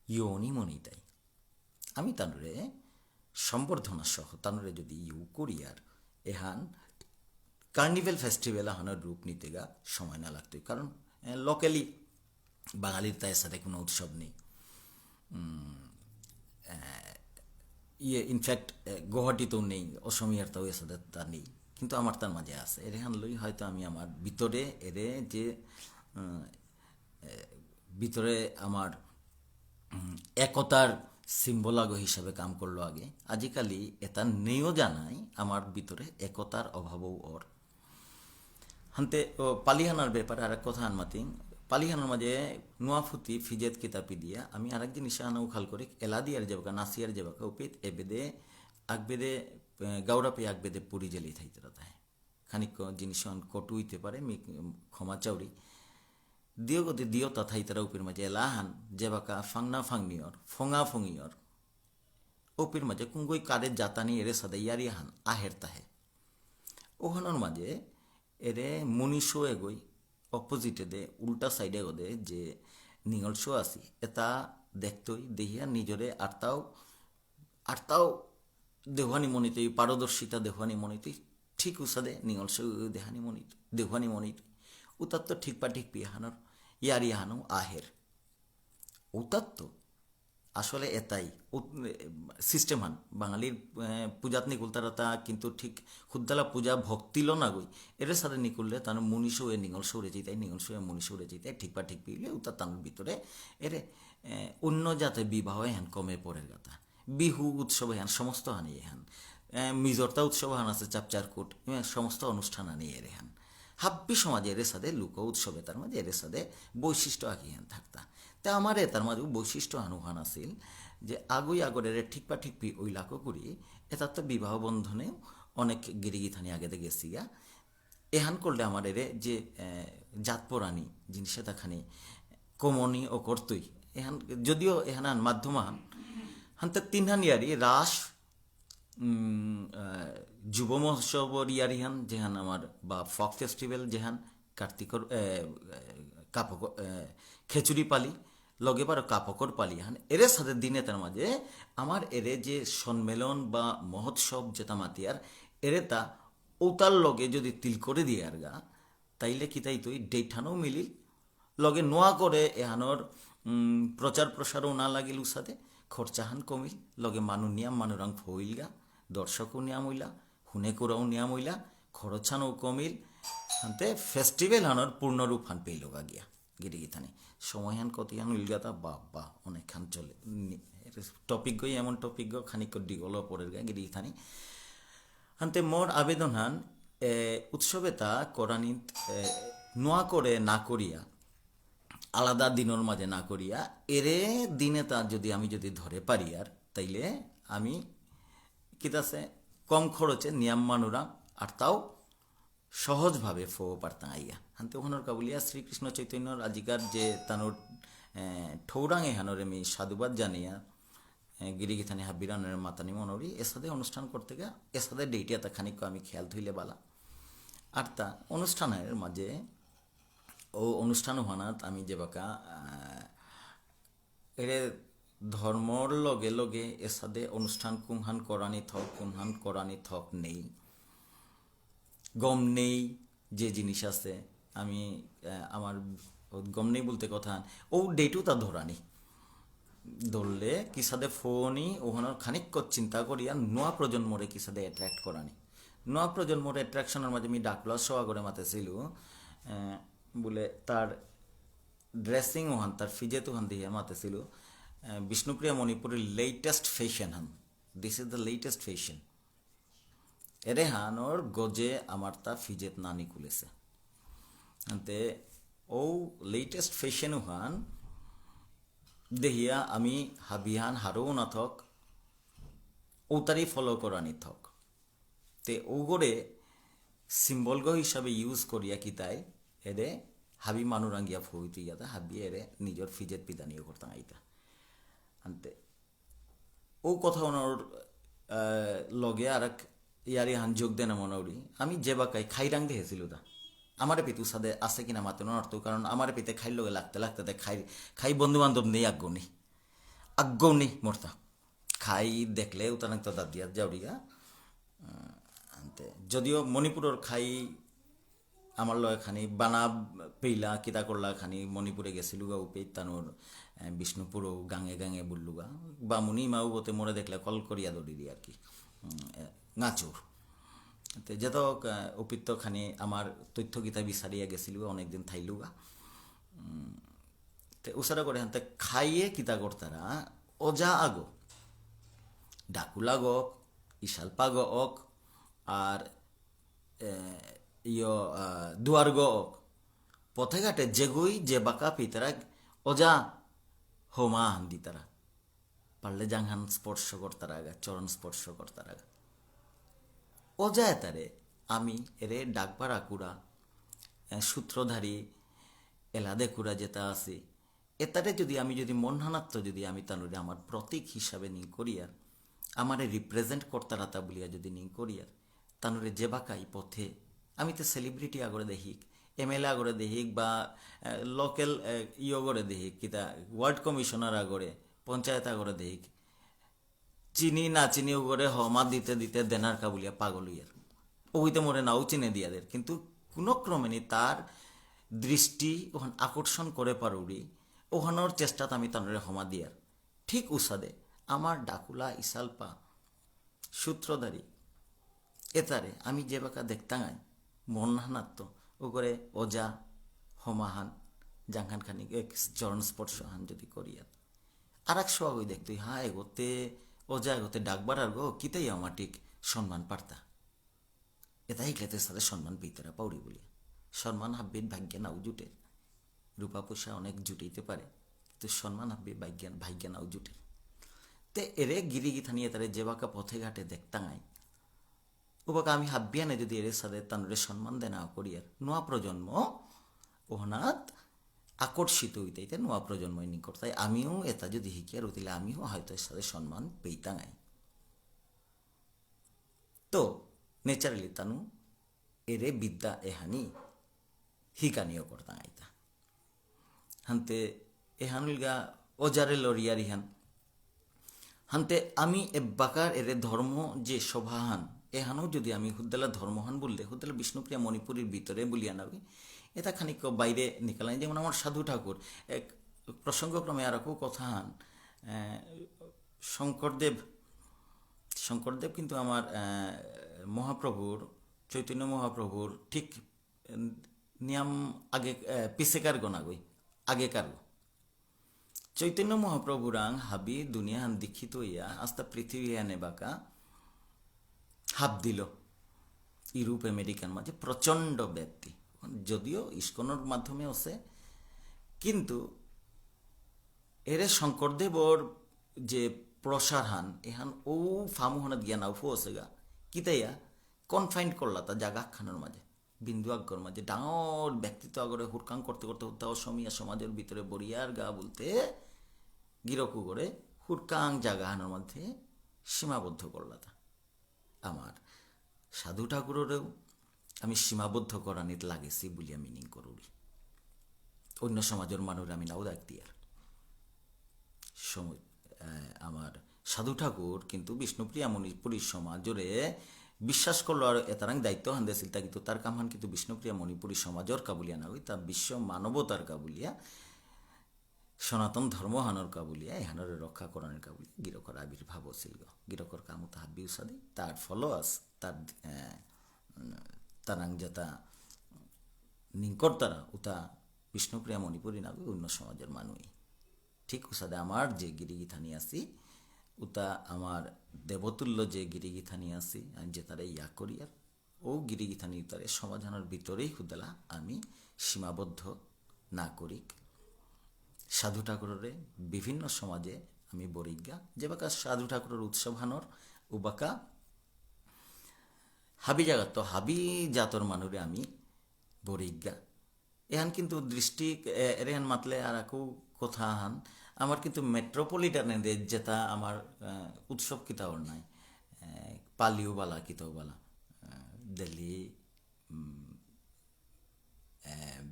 ইয়নি মনিতাই আমি তানুরে সম্বর্ধনা সহ তানুরে যদি ইউ করিয়ার এহান কার্নিভেল ফেস্টিভ্যাল আহানোর রূপ নিতে গা সময় না লাগতোই কারণ লোকালি বাঙালির তাই সাথে কোনো উৎসব নেই ইনফ্যাক্ট গুয়াহাটিতেও নেই অসমিয়ার তাও এর সাথে তা নেই কিন্তু আমার তার মাঝে আছে এরেহান লই হয়তো আমি আমার ভিতরে এরে যে ভিতরে আমার একতার সিম্বলাগ হিসাবে কাম করলো আগে আজিকালি এটা নেও জানাই আমার ভিতরে একতার অভাবও ওর হান্তে পালিহানার ব্যাপারে আর এক কথা আনমাতিং পালিহানার মাঝে নোয়াফুতি ফিজেত কিতাপি দিয়া আমি আরেক জিনিস আনাও খাল করে এলাদিয়ার যাবাকা নাসিয়ার যাবাকা উপিত এবেদে আগবেদে গাউরাপে আগবেদে পুরী জেলি থাইতে তাই খানিক জিনিস কটু হইতে পারে ক্ষমা চাউরি দিও গতি দিও তথাই তারা উপির মাঝে এলাহান যেবাকা ফাংনা ফাংনিয়র ফঙা ফঙিয়র উপির মাঝে কুঙ্গই কারের জাতানি এরে সাদা ইয়ারি হান আহের তাহে ওখানোর মাঝে এরে মনীষও এগোই অপোজিটে দে উল্টা সাইডে গোদে যে নিঙল শো আসি এটা দেখতই দেহিয়া নিজরে আরতাও দেহানি মনিতই পারদর্শিতা দেহানি মনিতই ঠিক উসাদে নিঙল শো দেহানি মনিত দেহানি মনিত উতার তো ঠিক পা ঠিক পিয়াহানোর ইয়ারি হানো আহের উতার তো আসলে এটাই সিস্টেম হান বাঙালির পূজাত নিকুলতারতা কিন্তু ঠিক খুদ্দালা পূজা ভক্তিল না গই এর সাথে নিকুললে তার মনীষ এ নিঙল সৌরে যেতাই নিঙল সৌরে মনীষ সৌরে যেতাই ঠিক পা ঠিক পিলে উতার তানোর ভিতরে এরে অন্য জাতে বিবাহ হ্যান কমে পড়ের গাতা বিহু উৎসব হ্যান সমস্ত হানি হ্যান মিজরতা উৎসব হান আছে চাপচারকুট সমস্ত অনুষ্ঠান আনি এরে হান হাব্বি সমাজে এর সাথে লোক উৎসবে তার মাঝে এর সাথে বৈশিষ্ট্য আঁকি হ্যান থাকতা তা আমার তার মাঝে বৈশিষ্ট্য আনুহান আছিল যে আগুই আগরের ঠিকপা ঠিকপি ওই লাখো করি এটার তো বিবাহ বন্ধনেও অনেক গিরিগিথানি আগেতে গেছি গা এহান করলে আমার এরে যে জাতপরাণী জিনিসে তাখানি কমনি ও করতই এহান যদিও এহান মাধ্যমান হান্তে তিনহান ইয়ারি রাস যুব মহোৎসবর ইয়ারিহান যেহান আমার বা ফক ফেস্টিভ্যাল যেহান কার্তিকর কাপক খেচুরি পালি লগে বারো কাপকর পালি হান এরে সাথে দিনে তার মাঝে আমার এরে যে সম্মেলন বা মহোৎসব যেটা মাতিয়ার এরে তা ওতার লগে যদি তিল করে দিয়ে আর গা তাইলে কি তাই তুই ডেঠানো মিলিল লগে নোয়া করে এহানোর প্রচার প্রসারও না লাগিল উসাদে খরচাহান কমিল লগে নিয়াম মানুরাং ফইল গা দর্শকও নিয়াম হইলা হুনে করাও নিয়াম হইলা খরচানও কমিল হানতে ফেস্টিভ্যাল হানোর পূর্ণরূপ হান পেইল গা গিয়া গিরিগিথানি সময় হান কতিহান উইলগাতা বা অনেকখান চলে টপিক গই এমন টপিক গো খানিক ডিগল পরের গা গিরিগিথানি হানতে মোর আবেদন হান উৎসবে তা করানিত নোয়া করে না করিয়া আলাদা দিনের মাঝে না করিয়া এরে দিনে তা যদি আমি যদি ধরে পারি আর তাইলে আমি কিতাছে কম খরচে নিয়াম মানুরা আর তাও সহজভাবে ফো পারতাম আইয়া হানতে ওখানোর কাবুলিয়া শ্রীকৃষ্ণ চৈতন্যর আজিকার যে তানোর ঠৌরাঙে হানোর আমি সাধুবাদ জানিয়া গিরিগিথানি হাবিরানের মাতানি মনোরি এসাদে অনুষ্ঠান করতে গা এসাদে ডেটিয়া তা খানিক আমি খেয়াল ধুইলে বালা আর তা অনুষ্ঠানের মাঝে ও অনুষ্ঠান হানাত আমি যে বাকা এরে ধর্মর লগে লগে এসাদে অনুষ্ঠান কুনহান করানি থক নেই গম নেই যে জিনিস আছে আমি আমার গম নেই বলতে কথা ও ডেটু তা ধরানি ধরলে কি সাদে ফোনই ওখানে খানিক চিন্তা করিয়া নোয়া প্রজন্মরে কি সাদে অ্যাট্রাক্ট করানি নয়া প্রজন্মর অ্যাট্রাকশনের মাঝে আমি ডাকলা শোয়া করে মাতেছিল বলে তার ড্রেসিং ওহান তার ফিজেত ওহান দিয়ে মাতেছিল বিষ্ণুপ্রিয়া মণিপুরের latest fashion Han, this is the latest fashion. এরে হানোর গজে আমার তা ফিজেত নানি খুলেছে তে ও লেটেস্ট ফ্যাশন ওহান দেহিয়া আমি হাবিহান হারও না থক ওতারই ফলো করানি থক তে ওগরে সিম্বলগ হিসাবে ইউজ করিয়া কিতাই এরে হাবি মানুরাঙ্গিয়া ফইতে ইয়াতা হাবি এরে নিজের ফিজেত পিদানিও করতাম আইতা আনতে ও কথা ওনার লগে আর এক ইয়ারি হান যোগ দেন মনৌরি আমি যে বাকাই খাইরাং দেখেছিল তা আমারে পিতু সাদে আছে কিনা মাতে অর্থ কারণ আমারে পিতে খাই লগে লাগতে লাগতে খাই বন্ধু বান্ধব নেই আগ্গৌ নেই মোরতা খাই দেখলে উতানাং তো দাদিয়া যাওরিয়া আনতে যদিও মণিপুরের খাই আমার লয় খানি বানা পেইলা কিতা করলা খানি মণিপুরে গেছিলুগা উপে তানোর বিষ্ণুপুরও গাঙে গাঙে বুল্লুগা বামুনি মাও বতে মোড়ে দেখলে কল করিয়া দৌড়ি আর কি গাঁচুর যেত অপিত্ত খানি আমার তথ্য গীতা বিচারিয়া গেছিল অনেকদিন থাইলুগা উসারা করে হাতে খাইয়ে কিতা করতারা অজা আগো ডাকুলা গক ইশালপা গক আর দুয়ার গক পথে ঘাটে যেগুই যে বাঁকা পিতারা অজা হোমা হান্দি তারা পারলে জাংহান স্পর্শ করতার আগা চরণ স্পর্শ করতার আগা অজা এতারে আমি এরে ডাকবার আকুরা সূত্রধারী এলাদে কুরা যেটা আছে এতারে যদি মন হানাত্ম যদি আমি তানুরে আমার প্রতীক হিসাবে নি করিয়ার আমারে রিপ্রেজেন্ট করতারা তা বলিয়া যদি নি করিয়ার তানুরে যে বাকাই পথে আমি তো সেলিব্রিটি আগরে দেখিক এমএলএ আগরে দেখিক বা লোকাল করে দেখিক কিতা ওয়ার্ড কমিশনার আগরে পঞ্চায়েত আগরে দেখিক চিনি না চিনি ওগরে হমা দিতে দিতে দেনার কাবুলিয়া পাগল হইয়ার ওইতে মোরে নাও চিনে দিয়াদের কিন্তু কোনো ক্রমেনি তার দৃষ্টি ওখান আকর্ষণ করে পারুরি ওখানোর চেষ্টাত আমি তানরে হমা দিয়ার ঠিক উসাদে আমার ডাকুলা ইসালপা সূত্রধারী এতারে আমি যে বাঁকা দেখতাঙাই মন হানাত্ম ও করে অজা হমাহান জাংখান খানি চরণ স্পর্শ হান যদি করিয়াত আর এক সোয়া ওই দেখতো হা এগোতে অজা এগোতে ডাকবার আর গো কিতাই আমার ঠিক সম্মান পারতা এটাই ক্লেতের সাথে সম্মান পেতরা পাউরি বলিয়া সম্মান হাব্বির ভাগ্যে নাও জুটে রূপা পয়সা অনেক জুটাইতে পারে কিন্তু সম্মান হাব্বি ভাগ্য নাও জুটে তে এরে গিরি গিথানিয়ে তারে যে বাঁকা পথে ঘাটে দেখতাঙাই ওবাকে আমি হাব্বিয়ানে যদি এর সাথে তানরে সম্মান দেনা করিয়ার নোয়া প্রজন্ম ওহনাত আকর্ষিত হইতে নোয়া প্রজন্ম নিকট তাই আমিও এটা যদি শিকিয়ার হইলে আমিও হয়তো এর সাথে সম্মান পেইতাঙাই তো নেচারালি তানু এরে বিদ্যা এহানি হিকানিও করতাঙাইতা হান্তে এহানুলগা ওজারে লরিয়ার ইহান হান্তে আমি এব্বাকার এরে ধর্ম যে সভাহান এহানো যদি আমি হুদ্দালা ধর্মহান বললে হুদ্দালা বিষ্ণুপ্রিয়া মণিপুরের ভিতরে বলিয়া নাবি এটা খানিক বাইরে নিকালাই যেমন আমার সাধু ঠাকুর এক প্রসঙ্গক্রমে আর কেউ কথা হান শঙ্করদেব কিন্তু আমার মহাপ্রভুর চৈতন্য মহাপ্রভুর ঠিক নিয়ম আগে পিছেকার গনাগই আগেকার চৈতন্য মহাপ্রভুরাং হাবি দুনিয়া হান দীক্ষিত হইয়া আস্তা পৃথিবী আনে বাঁকা হাব দিল ইউরোপ আমেরিকার মাঝে প্রচণ্ড ব্যাপ্তি যদিও ইস্কনের মাধ্যমে আছে কিন্তু এরে শঙ্করদেব ওর যে প্রসার হান এহান ও ফামুহানত জ্ঞান আউফো আছে গা কিতাইয়া কনফাইন্ড করলা তা জাগা খানের মাঝে বিন্দু আগ্গর মাঝে ডাঙর ব্যক্তিত্ব আগরে হুরকাং করতে করতে উত্তাও সমিয়া সমাজের ভিতরে বরিয়ার গা বলতে গিরকু করে হুরকাং জাগাহানোর মধ্যে সীমাবদ্ধ করলা তা আমার সাধু ঠাকুরেরও আমি সীমাবদ্ধ করানিত লাগেছি বলিয়া মিনিং করুরি অন্য সমাজের মানুষ আমি নাও দেখ দিয়ার আমার সাধু ঠাকুর কিন্তু বিষ্ণুপ্রিয়া মণিপুরী সমাজরে বিশ্বাস করলো আর এতারাং দায়িত্ব হান দিয়েছিল তা কিন্তু তার কামহান কিন্তু বিষ্ণুপ্রিয়া মণিপুরী সমাজর কাবুলিয়া না হই তা বিশ্ব মানবতার কাবুলিয়া সনাতন ধর্মহানর কাবুলিয়া এহানরে রক্ষা করানোর কাবুলিয়া গিরকর আবির্ভাব ছিল গিরকর কামু তাহা বিউসাদি তার ফলোয়ার্স তার তারাং যেতা নিংকর তারা উতা বিষ্ণুপ্রিয়া মণিপুরী নাগু অন্য সমাজের মানুষ ঠিক উসাদে আমার যে গিরিগিথানি আছি উতা আমার দেবতুল্য যে গিরিগিথানি আছি আমি যে তারা ইয়া করি আর ও গিরিগিথানি তারে সমাধানের ভিতরেই হুদেলা আমি সীমাবদ্ধ না করি সাধু ঠাকুরের বিভিন্ন সমাজে আমি বরিজ্ঞা যে বাকা সাধু ঠাকুরের উৎসব হানর উবাকা হাবি জাগাত তো হাবি জাতর মানুরে আমি বরিজ্ঞা এহান কিন্তু দৃষ্টি এরেহান মাতলে আর একু কথা হান আমার কিন্তু মেট্রোপলিটানে যেটা আমার উৎসব কিতাও নাই পালিও বালা কিতাও বালা দিল্লি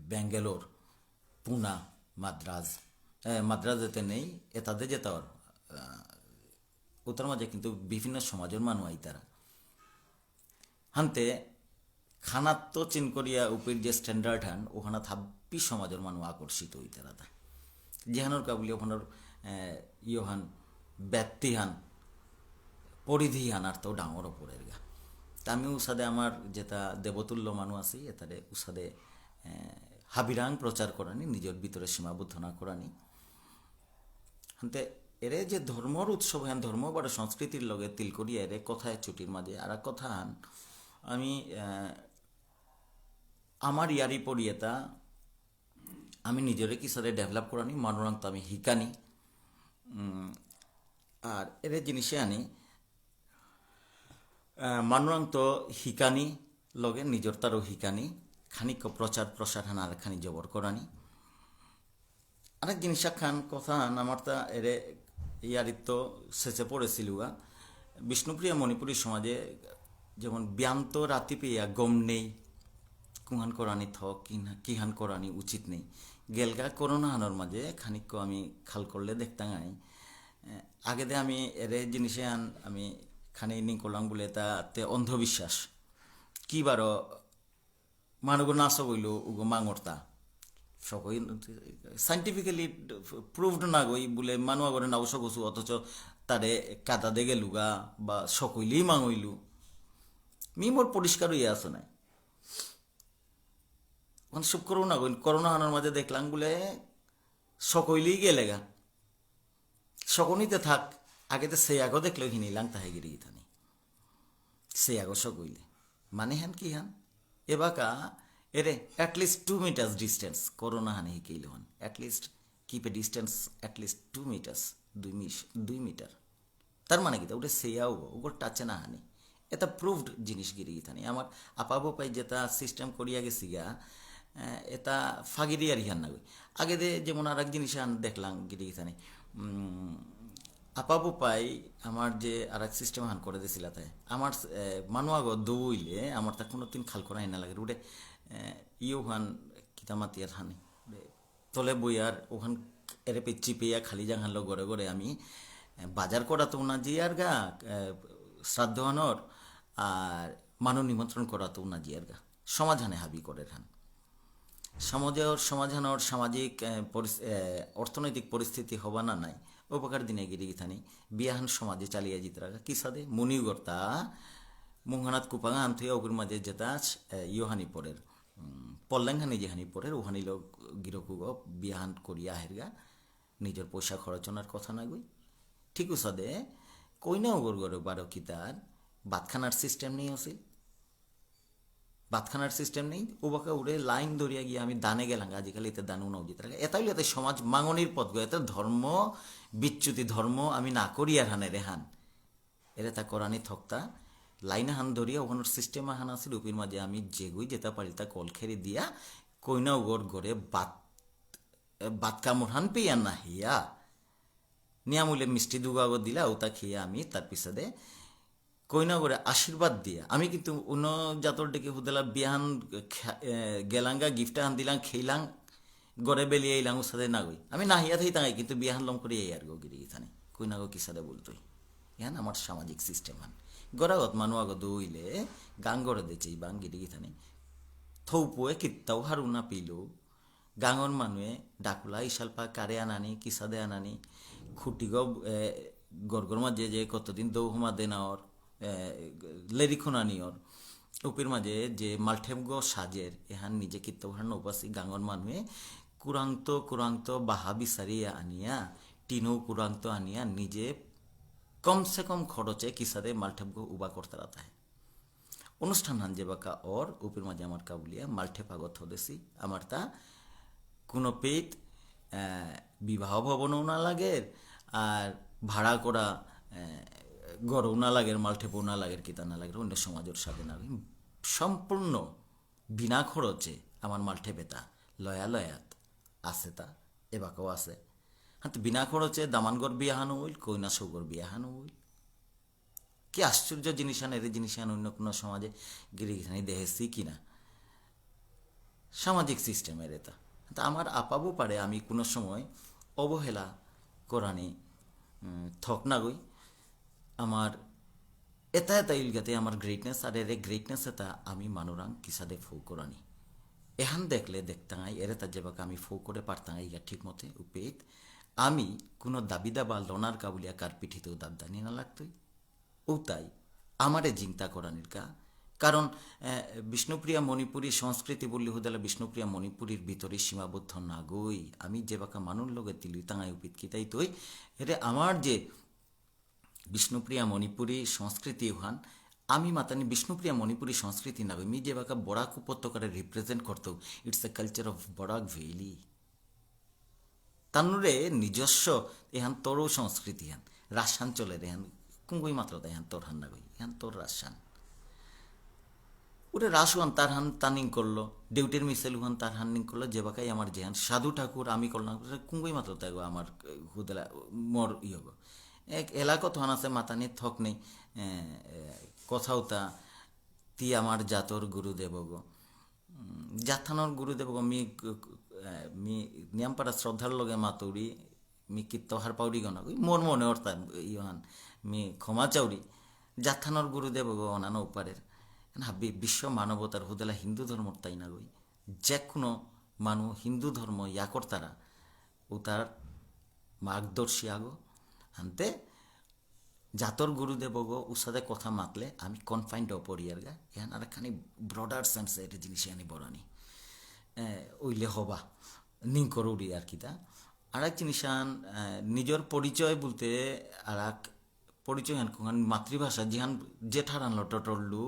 ব্যাঙ্গালোর পুনা মাদ্রাজ মাদ্রাজেতে নেই এতাদের যেতে উত্তর মাঝে কিন্তু বিভিন্ন সমাজের মানুষ আই তারা হানতে খানাত তো চিন করিয়া উপের যে স্ট্যান্ডার্ড হান ওখানে থাব্বি সমাজের মানুষ আকর্ষিত হই তারা যেহানোর কাবুলি ওখানোর ইয়োহান ব্যক্তি হান পরিধি হান আর তো ডাঙর ওপরের গা তা আমি উসাদে আমার যেটা দেবতুল্য মানুষ আছি এতারে উসাদে হাবিরাং প্রচার করানি নিজের ভিতরে সীমাবদ্ধ না করানি হান্তে এরে যে ধর্মর উৎসব হ্যান ধর্ম বড় সংস্কৃতির লগে তিল করিয়া এরে কথায় ছুটির মাঝে আর এক কথা হান আমি আমার ইয়ারি পড়িয়েতা আমি নিজেরে কি সাথে ডেভেলপ করানি মানুরাং তো আমি হিকানি আর এর জিনিসে আনি মানুরাং তো হিকানি লগে নিজের তারও হিকানি খানিক প্রচার প্রসার হান আর খানি জবর করানি আরেক জিনিস খান কথা হান আমার তা এরে ইয়ারিত্ব শেষে পড়েছিলুগা বিষ্ণুপ্রিয়া মণিপুরী সমাজে যেমন ব্যান্ত রাতি পেয়া গম নেই কুহান করানি থক কিহান করানি উচিত নেই গেলগা করোনা হানোর মাঝে খানিক আমি খাল করলে দেখতাম আগে দে আমি এরে জিনিসে আন আমি খানি নি করলাম বলে তাতে অন্ধবিশ্বাস কি বারো মানুষ নাচ বইল উগো মাঙরতা সকই সাইন্টিফিক্যালি প্রুভড না গই বলে মানুষ আগরে নাও সকছু অথচ তারে কাদা দে গেলুগা বা সকইলেই মাঙইলু মি মোর পরিষ্কার হইয়া আছো নাই সব করোনা গইল করোনা হানোর মাঝে দেখলাম বলে সকইলেই গেলেগা সকনিতে থাক আগে তো সেই আগো দেখলেও হিনিলাম তাহে গিরি গিথানি সেই আগো সকইলে মানে হ্যান কি হান এবাকা এরে অ্যাটলিস্ট 2 মিটার্স ডিস্টেন্স করোনা হানি হিকেইল হন at least keep a distance at least 2 meters 2 meter তার মানে কি ওটা সেয়াও ওগর টাচে না হানি এটা প্রুভড জিনিস গিরি গিথানি আমার আপাবো পাই যেটা সিস্টেম করিয়া গেছি গা এটা ফাগিরি আর হিয়ান না গই আগে দে যেমন আর এক জিনিস আন দেখলাম গিরি গিথানি আপাবো পাই আমার যে আর এক সিস্টেম হান করে দিয়েছিল তাই আমার মানু আগ দৌইলে আমার তা কোনো দিন খাল করা না লাগে উঠে ইউ হান কিতামাতিয়ার হানি তলে বই আর ওখান এরে পেচ্ছি পেয়া খালি জাং হানলো গড়ে গড়ে আমি বাজার করা তো না যে আর গা শ্রাদ্ধ হানর আর মানুষ নিমন্ত্রণ করা তো না যে আর গা সমাধানে হাবি করে হান সমাধানর সামাজিক অর্থনৈতিক পরিস্থিতি হবা না নাই উপকার দিনে গিরি গিথানি বিয়াহান সমাজে চালিয়ে জিতরা কি সাদে মুনিগর্তা মুহানাত কুপাঙা আনথে অগুর মাঝে যেটা ইয়োহানি পরের পল্লাংহানি যেহানি পরের ওহানি লোক গিরকুগ বিয়াহান করিয়া হেরগা নিজের পয়সা খরচনার কথা না গই ঠিক সাদে কইনা ওগর গড়ে বারো কিতার বাতখানার সিস্টেম নেই আছিল বাতখানার সিস্টেম নেই ওবাকা উড়ে লাইন ধরিয়া গিয়ে আমি দানে গেলাম আজিকালি এতে দানু নজিত রাখা এতাই এতে সমাজ মাঙনির পথ গো এতে ধর্ম বিচ্যুতি ধর্ম আমি না করি আর হানে রেহান এরে তা করানি থকতা লাইনে হান ধরিয়া ওখানোর সিস্টেম হান আছিল উপির মাঝে আমি যেগুই যেতে পারি তা কল খেরে দিয়া কইনা ওগর গড়ে বাত কামড় হান পেয়ে না হিয়া নিয়ামূল্যে মিষ্টি দুগাগো দিলা ওটা খেয়ে আমি তার পিছনে কইনা করে আশীর্বাদ দিয়া আমি কিন্তু অন্য জাতর ডেকে হুদেলা বিয়াহান গেলাঙ্গা গিফট হান দিলাম খেইলাম গড়ে বেলিয়ে এলাম ওর সাথে না গই আমি না হিয়া থাই তাই কিন্তু বিয়াহান লম করে এই আর গো গিরি গিথানে কইনা গো কি সাথে বলতোই ইহান আমার সামাজিক সিস্টেম হান গড়াগত মানু আগো দইলে গাং গড়ে দেছে বাং গিরি গিথানে থৌপুয়ে কিত্তাও হারু না পিলো গাঙর মানুয়ে ডাকুলা ইশালপা কারে আনানি কিসাদে আনানি খুঁটি গড়গর মাঝে যে কতদিন দৌ হুমা দেনাওর লেরিখোনানি ওর উপির মাঝে যে মালঠেমগ সাজের এহান নিজে কিত্তভার নৌপাসি গাঙন মানুহে কুরাংত বাহা বিচারিয়া আনিয়া টিনৌ কুরাংত আনিয়া নিজে কমসে কম খরচে কিসাদে মালঠেমগ উবা করতে রাতা হয় অনুষ্ঠান হান যে বাকা ওর উপির মাঝে আমার কাবুলিয়া মালঠে পাগত হদেছি আমার তা কোনো পেট বিবাহ ভবনও না লাগের আর ভাড়া করা গড়ও না লাগের মালঠেপও না লাগের কিতা না লাগের অন্য সমাজের সাথে না সম্পূর্ণ বিনা খরচে আমার মালঠে বেতা লয়াত আছে তা এবাকেও আছে হ্যাঁ তো বিনা খরচে দামানগর বিয়াহানো হইল কইনা সৌগর বিয়াহানো হইল কি আশ্চর্য জিনিস আন এর জিনিস আন অন্য কোনো সমাজে গিরিখানি দেখেছি কিনা সামাজিক সিস্টেমের এটা তা আমার আপাবও পারে আমি কোনো সময় অবহেলা করানি থক না গই আমার এটা ইলগাতে আমার গ্রেটনেস আর এর গ্রেটনেস এটা আমি মানুরাং কিসাদে ফৌ করানি এহান দেখলে দেখতাঙাই এর তা যেবাকে আমি ফৌ করে পারতাঙাই ইয়া ঠিক মতে উপেত আমি কোনো দাবিদা বা লনার কাবুলিয়া কার পিঠিতেও দাবদানি না লাগতই ও তাই আমারে চিন্তা করানির কা কারণ বিষ্ণুপ্রিয়া মণিপুরী সংস্কৃতি বললি হুদালা বিষ্ণুপ্রিয়া মণিপুরীর ভিতরে সীমাবদ্ধ না গই আমি যে বাকা মানুষ লগে তিলি তাঙাই উপিত কিতাই তৈ এরে আমার যে বিষ্ণুপ্রিয়া মণিপুরী সংস্কৃতি ওহান আমি মাতানি বিষ্ণুপ্রিয়া মণিপুরী সংস্কৃতি না গই মি যে বাকা বরাক উপত্যকারে রিপ্রেজেন্ট করতো it's a culture of Barak valley তানুরে নিজস্ব এহান তোরও সংস্কৃতি হান রাসান চলে রে হান কুঙ্গুই মাত্র তাই হান তোর হান না গই হান তোর রাসান ওরে রাসুয়ান তার হান তানিং করলো ডিউটির মিসেল হুয়ান তার হান্নিং করলো যে বাকাই আমার যে হান সাধু ঠাকুর আমি করলাম কুঙ্গুই মাত্র তাই গো আমার হুদলা মর গো এক এলাকা তো আছে মাতানি থক নেই কথাও তা তি আমার জাতর গুরুদেব গো জাথানোর গুরুদেব গো মি নিয়ামপাড়া শ্রদ্ধার লগে মাতৌরি মি কিত্তহার পাউরি গনা মোর মনে অর্থা ইহান মি ক্ষমা চাউরি জাথানোর গুরুদেব গো অনানো উপারের বিশ্ব মানবতার হুদেলা হিন্দু ধর্মর তাই না গই যে কোনো মানুষ হিন্দু ধর্ম ইয়া কর্তারা ও তার মার্গদর্শী আগো হানতে জাতর গুরুদেব গো ওর সাথে কথা মাতলে আমি কনফাইন্ড অপরিয়ার গা এখান আর খানি ব্রডার সেন্স এটা জিনিস আনি বড়ানি ওইলে হবা নিং করুরি আর কিতা আর এক জিনিস আন নিজের পরিচয় বলতে আর এক পরিচয় হান মাতৃভাষা জিহান জেঠার আনলো টটরলু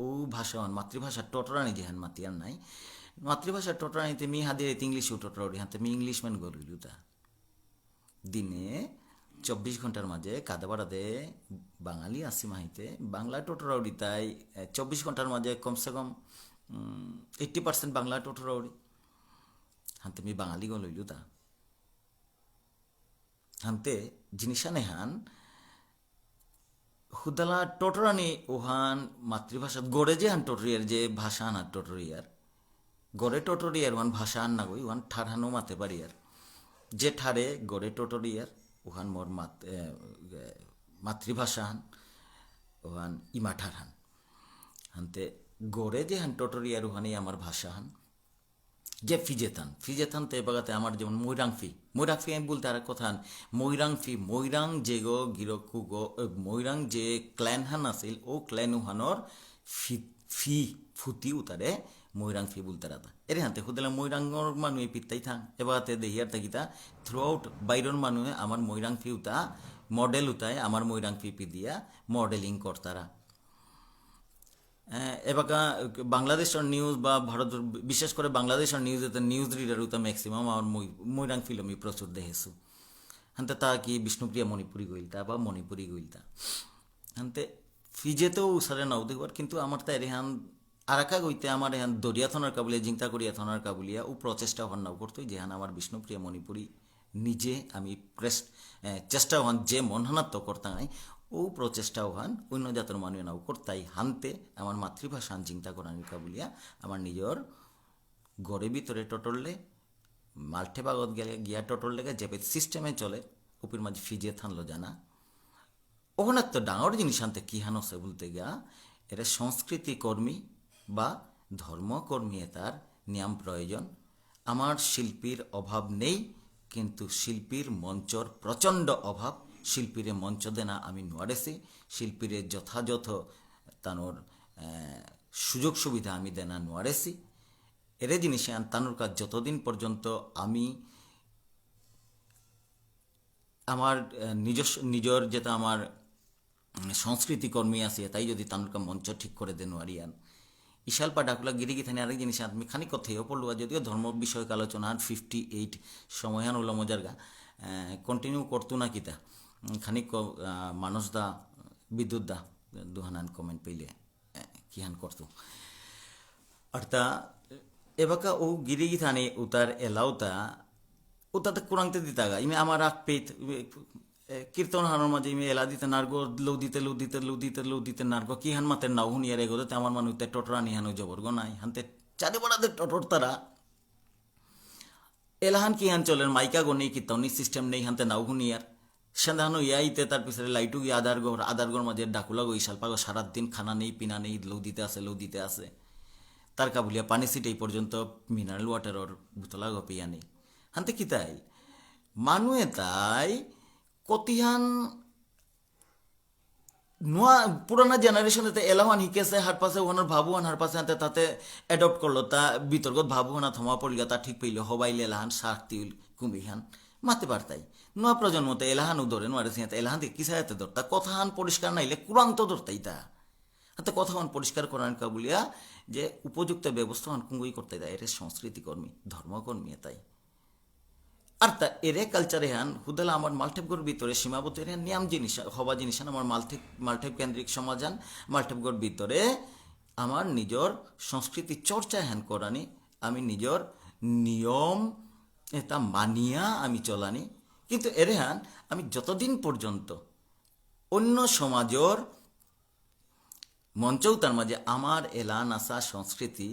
ও ভাষা মাতৃভাষা টটরানি যেহান মাতিয়ার নাই মাতৃভাষা টটরানিতে মি হাদিয়ে ইংলিশ টটরি হাতে মি ইংলিশ ম্যান গলিলু তা দিনে 24 ঘন্টার মাঝে কাদাবাড়াতে বাঙালি আসি মাহিতে বাংলা টোটরাউড়ি তাই 24 ঘন্টার মাঝে কমসে কম 80% বাংলা টোটরাউড়ি হানতে মি বাঙালি গলইলু তা হানতে জিনিসা নেহান হুদালা টোটরানি ওহান মাতৃভাষা গড়ে যে হান টোটরিয়ার যে ভাষা আন টোটরিয়ার গড়ে টোটরিয়ার ওহান ভাষা আন না গই ওহান ঠারহানো মাতে পারি আর যে ঠারে গড়ে টোটরিয়ার ওহান মোর মাতৃভাষা হান ওহান ইমাঠার হান হানতে গড়ে যে হান টোটরিয়ার ওহানই আমার ভাষা হান যে ফিজেথান তো এবাগাতে আমার যেমন ময়রাংফি আমি বলতে আর কথা ময়রাং যে গো গিরকু গো ময়রাং যে ক্ল্যান হান আছিল ও ক্ল্যান হানর ফি ফুটি উতারে ময়রাংফি বলতে রাতা এরে হাতে হুদেলা ময়রাঙ্গর মানুষ পিত্তাই থাং এবাগাতে দেহিয়ার থাকিতা থ্রু আউট বাইরের মানুষে আমার ময়রাংফি উতা মডেল উতায় আমার ময়রাংফি পি দিয়া মডেলিং করতারা এবাকা বাংলাদেশের নিউজ বা ভারত বিশেষ করে বাংলাদেশের নিউজ রিডার উতা ম্যাক্সিমাম আমার ময়রাং ফিল্মই প্রচুর দেখেছো হানতে তা কি বিষ্ণুপ্রিয়া মণিপুরী গইলতা বা মণিপুরী গইলতা হানতে ফিজেতেও সারে নাও দেখবার কিন্তু আমার তা এরেহান আরাকা গইতে আমার এহান দরিয়া থানার কাবুলিয়া জিংতা করিয়া থানার কাবুলিয়া ও প্রচেষ্টা হন নাও করতো যেহান আমার বিষ্ণুপ্রিয়া মণিপুরী নিজে আমি চেষ্টা হন যে মনহানাত্ম করতাম ও প্রচেষ্টা হান অন্য জাতের মানুষ নাও করতাই হানতে আমার মাতৃভাষা চিন্তা করানি কাবুলিয়া আমার নিজের গড়ে ভিতরে টটললে মাল্ঠে বাগত গেলে গিয়া টটল লেগে যে সিস্টেমে চলে উপির মাঝে ফিজে থানলো জানা ওখানে তো ডাঙর জিনিস আনতে কী হানছে বলতে গিয়া এরা সংস্কৃতি কর্মী বা ধর্মকর্মী তার নিয়ম প্রয়োজন আমার শিল্পীর অভাব নেই কিন্তু শিল্পীর মঞ্চর প্রচণ্ড অভাব শিল্পীরে মঞ্চ দেনা আমি নোয়ারেছি শিল্পীরে যথাযথ তানোর সুযোগ সুবিধা আমি দেনা নোয়ারেছি এরে জিনিসে তানুর কাজ যতদিন পর্যন্ত আমি আমার নিজের যেটা আমার সংস্কৃতি কর্মী আছে তাই যদি তানুরকা মঞ্চ ঠিক করে দেন আরিয়ান ইশালপা ডাকুলা গিরিগি থানি আরেক জিনিস আমি খানিক কথাইও পড়লুয়া যদিও ধর্ম বিষয়ক আলোচনা 58 সময়হান উল্লা মজার গা কন্টিনিউ করতো না কিতা খানিক মানুষ দা বিদ্যুৎ দা দুহানান কমেন্ট পেলে কিহান করতো আর তা এবাকা ও গিরিগি থানি উতার এলাওতা ওটাতে কোরআনতে দিতা গা ইমে আমার আগ পেত কীর্তন হানোর মাঝে ইমে এলা দিতে নার্গো লৌ দিতে নার্গো কি হান মাতের নাও হুনিয়ার এগোতে আমার মানুষতে টটরা নিহানো জবর গো নাই হানতে চাঁদে বড়াদের টটর তারা এলাহান কি হান চলেন মাইকা গো নেই কীর্তনী সিস্টেম নেই হানতে নাও হুনিয়ার সেন্দাহানো ইয়াইতে তার পিছনে লাইটু গিয়ে আদারগর মাঝে ডাকুলা গো ইশালপাগো সারাদিন খানা নেই পিনা নেই লৌ দিতে আসে তার কাবুলিয়া পানি সিট এই পর্যন্ত মিনারেল ওয়াটারর বোতলা গো পিয়া নেই হানতে কি তাই মানুয়ে তাই কতিহান নোয়া পুরানা জেনারেশনেতে এলাহান হিকেছে হার পাশে ওনার ভাবুয়ান হার পাশে হাতে তাতে অ্যাডপ্ট করলো তা বিতর্কত ভাবুয়ানা থমা পড়িয়া তা ঠিক পেইল হবাইলে এলাহান শার্তিল কুম্বিহান মাতে পারতাই নোয়া প্রজন্মতে এলাহান উদরে নোয়ারে সিঁতে এলাহান থেকে কিসায়াতে ধরতা কথাহান পরিষ্কার নাইলে কুরান তো ধরতাই তা হাতে কথাহান পরিষ্কার করান কাবুলিয়া যে উপযুক্ত ব্যবস্থা কুঙ্গুই করতে দেয় এর সংস্কৃতি কর্মী ধর্মকর্মী তাই আর তা এরে কালচারে হান হুদালা আমার মাল্টেপগড় ভিতরে সীমাবদ্ধ এর নিয়ম জিনিস হবা জিনিস আমার মাল্টেপ কেন্দ্রিক সমাজান মাল্টেপগড় ভিতরে আমার নিজের সংস্কৃতি চর্চা হ্যান করানি আমি নিজের নিয়ম এটা মানিয়া আমি চলানি কিন্তু এরে হান আমি যতদিন পর্যন্ত অন্য সমাজের মঞ্চও তার মাঝে আমার এলান আসা সংস্কৃতি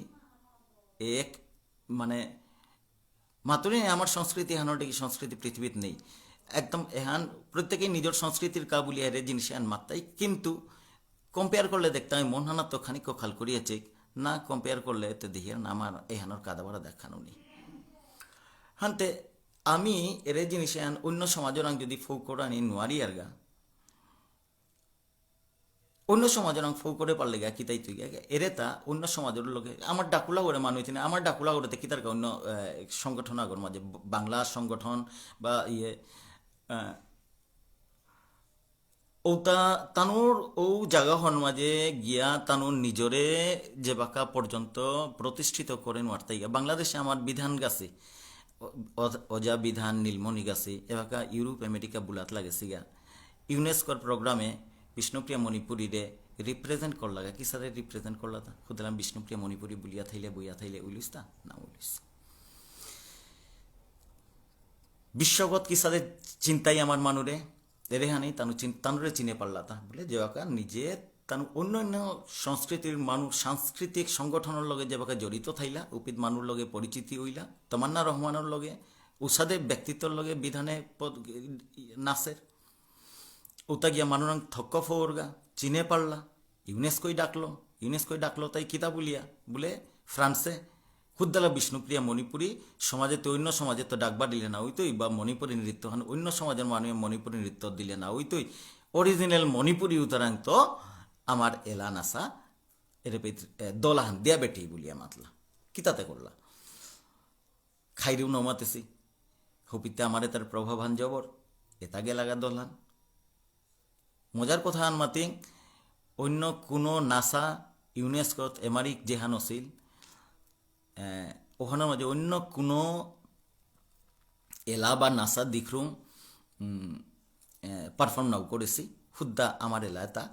এক মানে মাতুরি আমার সংস্কৃতি এহানোটা কি সংস্কৃতি পৃথিবীতে নেই একদম এহান প্রত্যেকেই নিজের সংস্কৃতির কাবুলিয়া রে জিনিস এহান মাত্রাই কিন্তু কম্পেয়ার করলে দেখতাম আমি মনহানা তো খানিক খাল করিয়াছে না কম্পেয়ার করলে তো দেখি না আমার এহানোর কাদাবাড়া দেখানো নেই হানতে আমি এর জিনিস এহান অন্য সমাজের যদি ফৌ করানি নোয়ারি আর গা অন্য সমাজের ফৌ করে পারলে গা কিতাই তুই গা এরে তা অন্য সমাজের লোকে আমার ডাকুলা করে মানুষ না আমার ডাকুলা করে কিতার অন্য সংগঠন আগর মাঝে বাংলা সংগঠন বা ইয়ে ওটা তানুর ও জায়গা হন মাঝে গিয়া তানুর নিজরে যে বাঁকা পর্যন্ত প্রতিষ্ঠিত করেন ওয়ার্তাই গা বাংলাদেশে আমার বিধান গাছে অজা বিধান নীলমণি গাছে এবাকা ইউরোপ আমেরিকা বুলাত লাগেছি গা ইউনেস্কোর প্রোগ্রামে বিষ্ণুপ্রিয়া মণিপুরীরে রিপ্রেজেন্ট করলা কি সারে রিপ্রেজেন্ট করলা তা খুদলাম বিষ্ণুপ্রিয়া মণিপুরী বুলিয়া থাইলে বইয়া থাইলে উলিস তা না উলিস বিশ্বগত কি সারে চিন্তাই আমার মানুরে এরেহানি তানুরে চিনে পারলা তা বলে যে নিজে তানু অন্য অন্য সংস্কৃতির মানুষ সাংস্কৃতিক সংগঠনের লগে যে জড়িত থাইলা উপিত মানুষ লগে পরিচিতি হইলা তমান্না রহমানের লগে উষাদের ব্যক্তিত্বর লগে বিধানে নাচের ওটা গিয়া মানুষ থক্ক ফোরগা চিনে পারলা ইউনেস্কোই ডাকলো তাই কিতা বলিয়া বলে ফ্রান্সে খুদ্দালা বিষ্ণুপ্রিয়া মণিপুরী সমাজে তো অন্য সমাজে তো ডাকবা দিলে না ওইতই বা মণিপুরী নৃত্য হান অন্য সমাজের মানুষ মণিপুরী নৃত্য দিলে না ওইতই অরিজিনাল মণিপুরী উতারাং তো আমার এলা নাসা এর দলাহান দিয়া বেটি বলিয়া মাতলা কিতাতে করলা খাইরেও নমাতেছি হপিতে আমারে তার প্রভাবান জবর এটা গে লাগা দলান মজার কথা আন মাতি অন্য কোনো নাসা ইউনেস্কোত এমারিক যেহান আছিল ওখানের মাঝে অন্য কোনো এলা বা নাসা দিখরুম পারফর্ম নাও করেছি খুদ্দা আমার এলা তা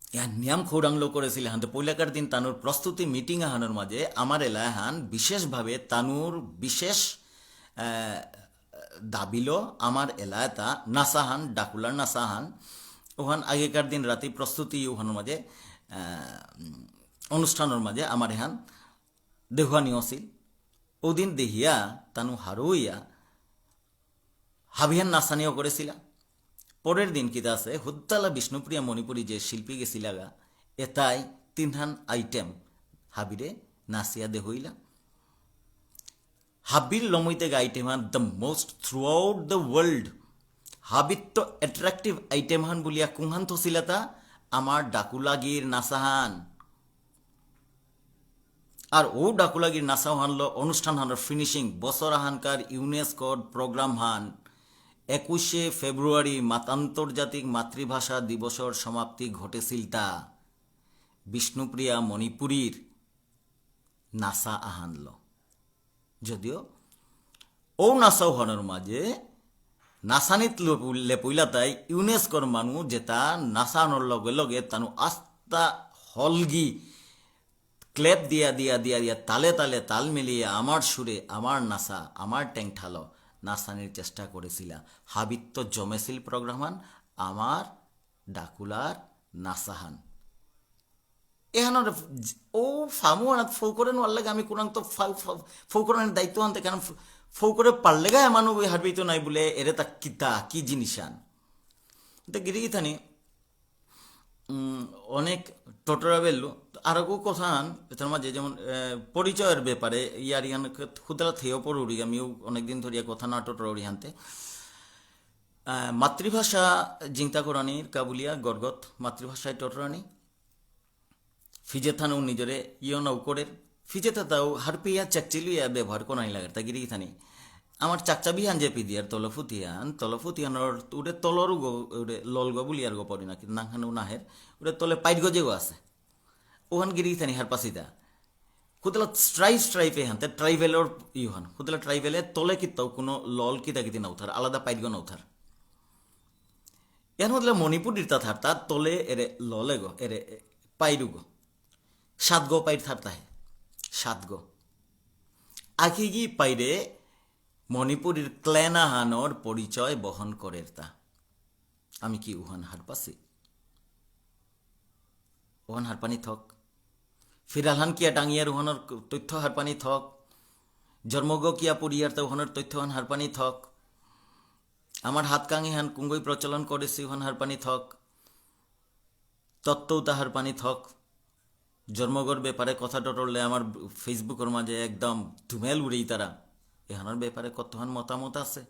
ইহান নিয়ম খৌরাংলো করেছিল হান তো পৈলাকার দিন তানুর প্রস্তুতি মিটিং আহানোর মাঝে আমার এলা হান বিশেষভাবে তানুর বিশেষ দাবিল আমার এলায় তা নাসাহান ডাকুলার নাসাহান ওখান আগেকার দিন রাতে প্রস্তুতি ওখানের মাঝে অনুষ্ঠানের মাঝে আমার এহান দেহুয়ানি আছিল ওদিন দেহিয়া তানু হারুইয়া হাবিহান নাচানিও করেছিলা পরের দিন কিতা আছে হুদ্দালা বিষ্ণুপ্রিয়া মণিপুরী যে শিল্পী গেছিলাগা এটাই তিনহান আইটেম হাবিরে নাচিয়া দেহইলা হাবির লমইতে আইটেম হান the most throughout the world হাবির তো অ্যাট্রাকটিভ আইটেম হান বলিয়া কুহান থছিলা তা আমার ডাকুলাগির নাচাহান আর ও ডাকুলাগির নাসাও হানলো অনুষ্ঠান হানোর ফিনিশিং বছর হানকার ইউনেস্কোর প্রোগ্রাম হান 21শে ফেব্রুয়ারি আন্তর্জাতিক মাতৃভাষা দিবসর সমাপ্তি ঘটেছিল তা বিষ্ণুপ্রিয়া মণিপুরীর নাসা আহানল। যদিও ও নাসাও হনের মাঝে নাসানিত লেপুইলা তাই ইউনেস্কোর মানু যেটা নাসানোর লগে লগে তানু আস্তা হলগি ক্লেপ দিয়া দিয়া দিয়া দিয়া তালে তালে তাল মিলিয়ে আমার সুরে আমার নাসা আমার ট্যাংঠালো নাসানির চেষ্টা করেছিল। হাবিত্য জমেছিল প্রোগ্রামান আমার ডাকুলার নাসাহান এখানে ও ফামু আনাত ফৌ করে নোয়ার লাগে আমি কোন তো ফৌ করার দায়িত্ব আনতে কেন ফৌ করে পারলে গায়ে মানুষ ওই হারবি তো নাই বলে এরে তা কিতা কি জিনিস আন তো গিরি গিথানি অনেক টোটরা বেললো আরো কথা আন এটার মাঝে যেমন পরিচয়ের ব্যাপারে ইয়ার ইয়ান খুদরা থেও পড়ি আমিও অনেকদিন ধরিয়া কথা না টোটরা উড়ি হানতে মাতৃভাষা জিংতা করানির কাবুলিয়া গরগত মাতৃভাষায় টোটরানি ফিজে থানো নিজরে ইয় নৌকরের ফিজে তাও হারপিয়া চাকচিলিয়া ব্যবহার করানি লাগে তা গিরি থানি আমার চাকচা বিহান যে পিদিয়ার তলফুতিয়ানোর উড়ে তলর উড়ে ললগো বলি আর গো পড়ি না কিন্তু নাখানো নাহের উড়ে তলে পাইট গজে গো আছে ওখান গিরি থানি হার পাশিদা খুদলা স্ট্রাইপে হানতে ট্রাইভেলর ইহান খুদলা ট্রাইভেলে তলে কিতাও কোনো লল কিতা কিতি নাউথার আলাদা পাইট গো নাউথার এর মধ্যে মণিপুর ইর্তা থার তার তলে এরে ললে গো এরে পাইরু গো সাত গো পাইর থার তাহে সাত গো আখি গি পাইরে মণিপুরের ক্লেনাহানোর পরিচয় বহন করে তা আমি কি উহান হারপাসি ওহান হারপানি থক ফিরালহান কিয়া টাঙিয়ার উহানোর তথ্য হারপানি থক জন্মগ কিয়া পরিয়ার তা উহানোর তথ্য হান হারপানি থক আমার হাত কাঙি হান কুঙ্গই প্রচলন করেছি উহান হারপানি থক তত্ত্বও তাহার পানি থক জন্মগর ব্যাপারে কথা টটরলে আমার ফেসবুকের মাঝে একদম ধুমেল উড়েই তারা এহানোর ব্যাপারে কতহান মতামত আছে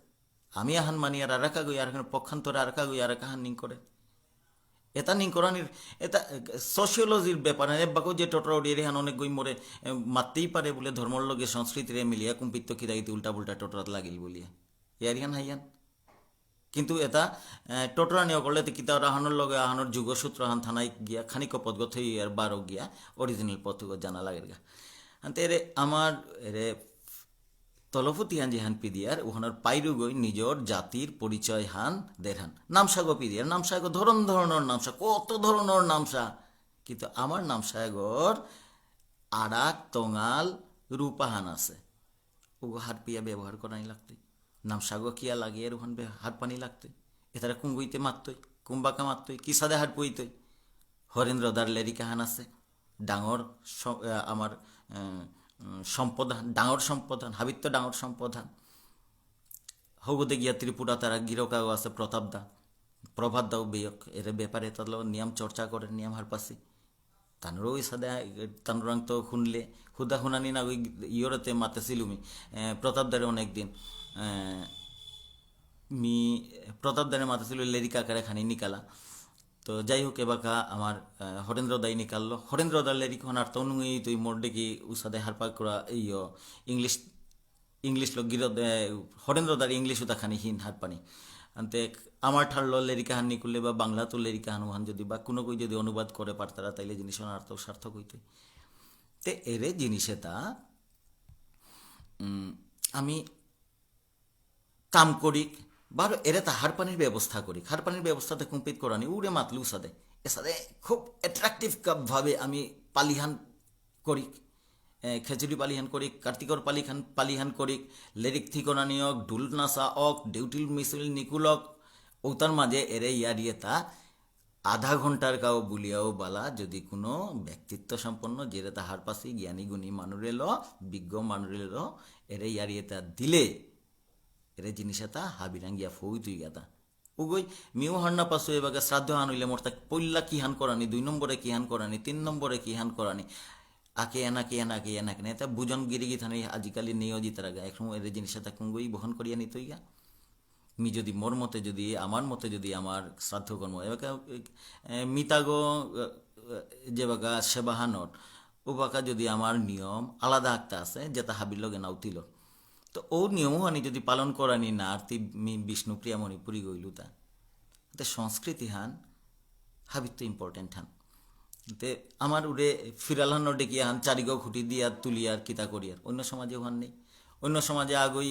আমি আহান মানি আর আরেকা গই আর পক্ষান্তরে আরেকা গই আরেকা হান নিং করে এটা নিং করানির এটা সোশিওলজির ব্যাপারে বাকো যে টটরা উড়িয়ে রেহান অনেক গই মরে মারতেই পারে বলে ধর্মর লগে সংস্কৃতিরে মিলিয়া কুম্পিত্ত খিদাইতে উল্টা পুল্টা টটরাত লাগিল বলিয়া ইয়ারিয়ান হাইয়ান কিন্তু এটা টটরানিও করলে কিতা আহানোর লগে আহানোর যুগসূত্র হান থানায় গিয়া খানিক পদগত আর বারো গিয়া অরিজিনাল পথ জানা লাগের গা আনতে এরে আমার এরে তলফতি হান যে হান পিদিয়ার ওখানোর পাইরু গই নিজর জাতির পরিচয় হান দের হান নামসাগো পিদিয়ার নামসাগো ধরনের নামসা কত ধরনের নামসা কিন্তু আমার নামসাগর আরাক তঙাল রূপাহান আছে ওগো হাত পিয়া ব্যবহার করাই লাগতে নামসাগো কিয়া লাগে এর ওখান হাত পানি লাগতে এতারা কুঙ্গুইতে মারতই কুম্বাকা মারতই কি সাদে হাত বইতই হরেন্দ্রদার লেরিকা হান আছে ডাঙর আমার সম্পদান ডাঙর সম্পদান হাবিত্য ডাঙর সম্পদান হৌগদে গিয়া ত্রিপুরা তারা গিরকাও আছে প্রভাত দাও বেয়ক এর ব্যাপারে তাহলে নিয়ম চর্চা করে নিয়ম হারপাসি তানোরও ওই সাদে তানোরাং তো শুনলে হুদা শুনানি না ওই ইয়রতে মাতেছিলুমি প্রতাপদারে অনেকদিন প্রতাপদারের মাতেছিল লেরিকা আকারে খানি নিকালা তো যাই হোক এবাকা আমার হরেন্দ্র দাই নিকাললো হরেন্দ্র দার লেরিখন আর তনুই তুই মোর ডেকি উসাদে হারপা করা ইয় ইংলিশ লোক গির হরেন্দ্র দার ইংলিশ উতা খানি হিন হারপানি আনতে আমার ঠাড়লো লেরিকা হান নিকুললে বা বাংলা তো লেরিকা হানুহান যদি বা কোনো কই যদি অনুবাদ করে পারতারা তাইলে জিনিস আর তো সার্থক হইতে তে এরে জিনিসে তা আমি কাম করি বারো এরে তা হারপানির ব্যবস্থা করি হারপানির ব্যবস্থাতে কমপ্লিট করানি উড়ে মাতলু সাদে এ সাদে খুব অ্যাট্রাকটিভ ভাবে আমি পালিহান করি খেচুরি পালিহান করি কার্তিকর পালিহান করি লেরিক থিকনানিয়ক ডুল নাসা অক ডিউটিল মিছিল নিকুলক ওতার মাঝে এরে ইয়ারিয়ে তা আধা ঘন্টার কাও বুলিয়াও বালা যদি কোনো ব্যক্তিত্ব সম্পন্ন যেরে তা হারপাসি জ্ঞানী গুণী মানুরেল বিজ্ঞ মানুরেল এরে ইয়ারিয়ে তা দিলে এরে জিনিস এটা হাবিরাঙ্গিয়া ফই তুই গাতা উগই মিও হান্না পাশু এবারে শ্রাদ্ধ হান হইলে মোর তাক পইল্লা কি হান করানি 2 নম্বরে কি হান করানি 3 নম্বরে কি হান করানি আকে এনা কেন এটা বুজন গিরিগি থানি আজিকালি নিয়োজিত রাগা এখন এর জিনিস এটা কুঙ্গই বহন করিয়া নিতই গা মি যদি মোর মতে যদি আমার মতে যদি আমার শ্রাদ্ধ কর্ম এবারে মিতাগো যে বাগা সেবাহানর ওবাকা যদি আমার নিয়ম আলাদা একটা আছে যেটা হাবির লগে নাও তিল তো ও নিয়মও আনি যদি পালন করানি না আর তি বিষ্ণুপ্রিয়া মণিপুরি গইলু তে সংস্কৃতি হান হাবির তো ইম্পর্টেন্ট হান তে আমার উড়ে ফিরালানো ডেকে হান চারিগাও খুঁটি দিয়ে আর তুলি আর কিতা করি আর অন্য সমাজে হান নেই অন্য সমাজে আগই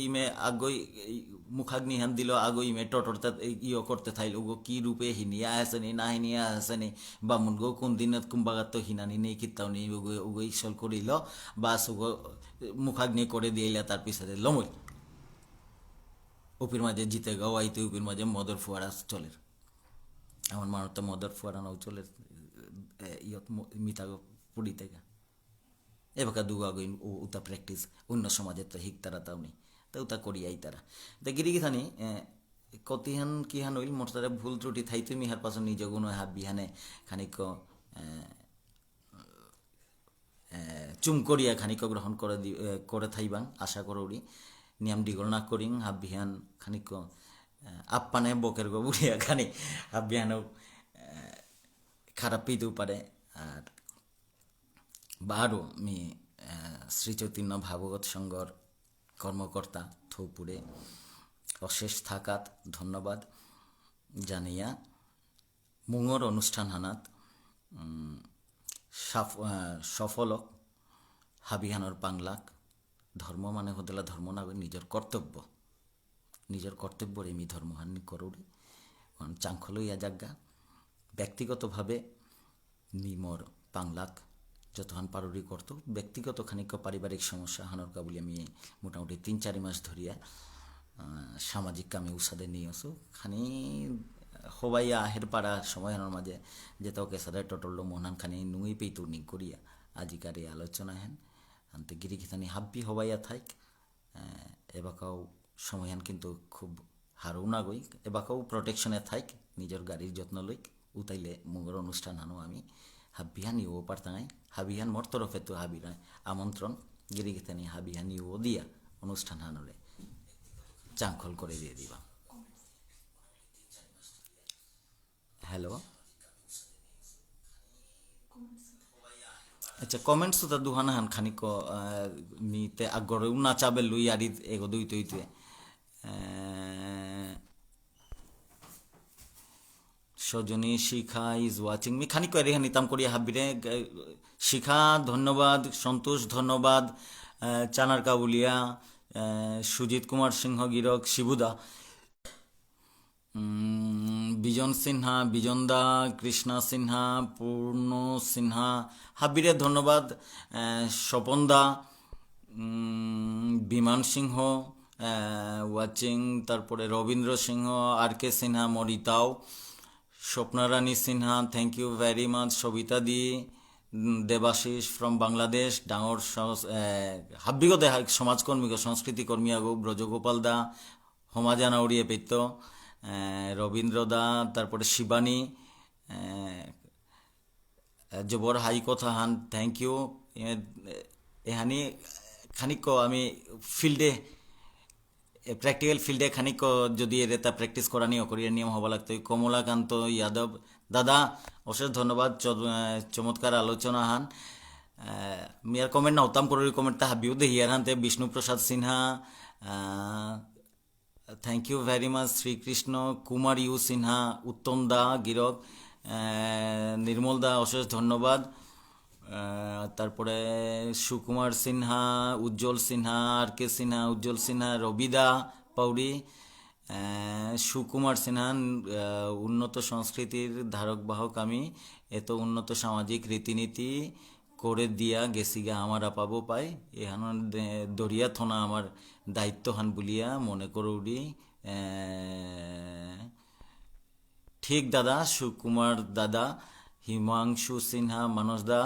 মুখাগ্নি হান দিল আগই ইমে টটরতে ইয়ে করতে থাইল ওগো কি রূপে হিনিয়া আসেনি না হিনিয়া আসেনি বা মুনগো কোন দিনত কুম্বাগাত হিনানি নেই কিতাও নেই ওগো ইসল করিল বাস ওগো মুখাগ্নি করে দিয়েলা তার পিছনে লমই উপির মাঝে জিতে গাও আইতে উপির মাঝে মদর ফুয়ারা চলের আমার মানুষ তো মদর ফুয়ারা নাও চলের ইয়ত মিতাগো পুড়ি থেকে এবার দুগা গই উতা প্র্যাকটিস অন্য সমাজে তো হিক তারা তাও নেই তো উতা করিয়াই তারা তো গিরিগিথানি কতিহান কিহান হইল মোট তারা ভুল ত্রুটি থাই তুমি হার পাছত নিজ গুণ হাত বিহানে খানিক চুম করিয়া খানিক গ্রহণ করে থাইবাং আশা করি নিয়ম ডিগল না করিং হাব বিহান খানিক আপ্পানে বকের গো বুড়িয়া খানি হাব বিহানও খারাপ পেতেও পারে আর বারো মি শ্রী চৈতন্য ভাগবত সংঘর কর্মকর্তা থৌপুরে অশেষ থাকাত ধন্যবাদ জানিয়া মুঙর অনুষ্ঠান হানাত সফল হাবিহানর পাংলাক ধর্ম মানে হদলা ধর্ম না নিজের কর্তব্যর এমি ধর্মহানি করুরি চাংখলইয়া জাগা ব্যক্তিগতভাবে নিমর পাংলাক যতহান পারুরি করতো ব্যক্তিগত খানিক পারিবারিক সমস্যা হানর কাবুলি আমি মোটামুটি 3-4 মাস ধরিয়া সামাজিক কামে উসাদে নিয়ে আসো খানি হবাইয়া আহের পাড়া সময় হানোর মাঝে যেতাও কেসারে টটল্লো মহান খানি নুই পেইতো নি করিয়া আজিকার এই আলোচনা হেন আনতে গিরিখিতানি হাব্বি হবাইয়া থাইক এবাকাও সময়হান কিন্তু খুব হারও না গই এবাকাও প্রোটেকশনে থাইক নিজের গাড়ির যত্ন লইক উতাইলে মুগর অনুষ্ঠান হানো আমি হাবিহান ইও পারতাঙাই হাবিহান মোর তরফে তো হাবিরা আমন্ত্রণ গিরিগিতানি হাবিহান ইও দিয়া অনুষ্ঠান হানরে চাংখল করে দিয়ে দিবা হ্যালো আচ্ছা কমেন্টস তো দুহানা হান খানিক নিতে আগরে উনা চাবে লুই আরি এগো দুই তুইতে সজনী শিখা ইজ ওয়াচিং মি খানিক রেখা নিতাম করিয়া হাবিরে শিখা ধন্যবাদ সন্তোষ ধন্যবাদ চানার কাবুলিয়া সুজিত কুমার সিংহ গিরক শিবুদা বিজন সিনহা বিজন দা কৃষ্ণা সিনহা পূর্ণ সিনহা হাবিরে ধন্যবাদ স্বপন দা বিমান সিংহ ওয়াচিং তারপরে রবীন্দ্র সিংহ আর কে সিনহা মরিতাও Swapnarani Sinha thank you very much Sabita di Debashis from Bangladesh ডাঙর হাব্বিগত সমাজকর্মী সংস্কৃতি কর্মী আগো ব্রজগোপাল দা হমাজানা উড়িয়ে পেত রবীন্দ্র দা তারপরে শিবানী জবর হাই কথা হান থ্যাংক ইউ এহানি খানিক আমি ফিল্ডে প্র্যাকটিক্যাল ফিল্ডে খানিক যদি এটা প্র্যাকটিস করা নিয়ে করিয়ে নিয়ম হওয়া লাগতো কমলাকান্ত যাদব দাদা অশেষ ধন্যবাদ চমৎকার আলোচনা হান মিয়ার কমেন্ট না উত্তম করি কমেন্ট তা হাবিও দেহিয়ার হানতে Bishnuprasad Sinha thank you very much Shrikrishna Kumar U Sinha Uttam da গিরক নির্মল দা অশেষ ধন্যবাদ তারপরে সুকুমার সিনহা উজ্জ্বল সিনহা আর কে সিনহা উজ্জ্বল সিনহা রবিদা পাউরি সুকুমার সিনহা উন্নত সংস্কৃতির ধারক বাহক আমি এত উন্নত সামাজিক রীতিনীতি করে দিয়া গেছিগা আমার আপাবো পাই এহান দরিয়া থনা আমার দায়িত্ব হান বলিয়া মনে করুড়ি ঠিক দাদা সুকুমার দাদা হিমাংশু সিনহা মানস দা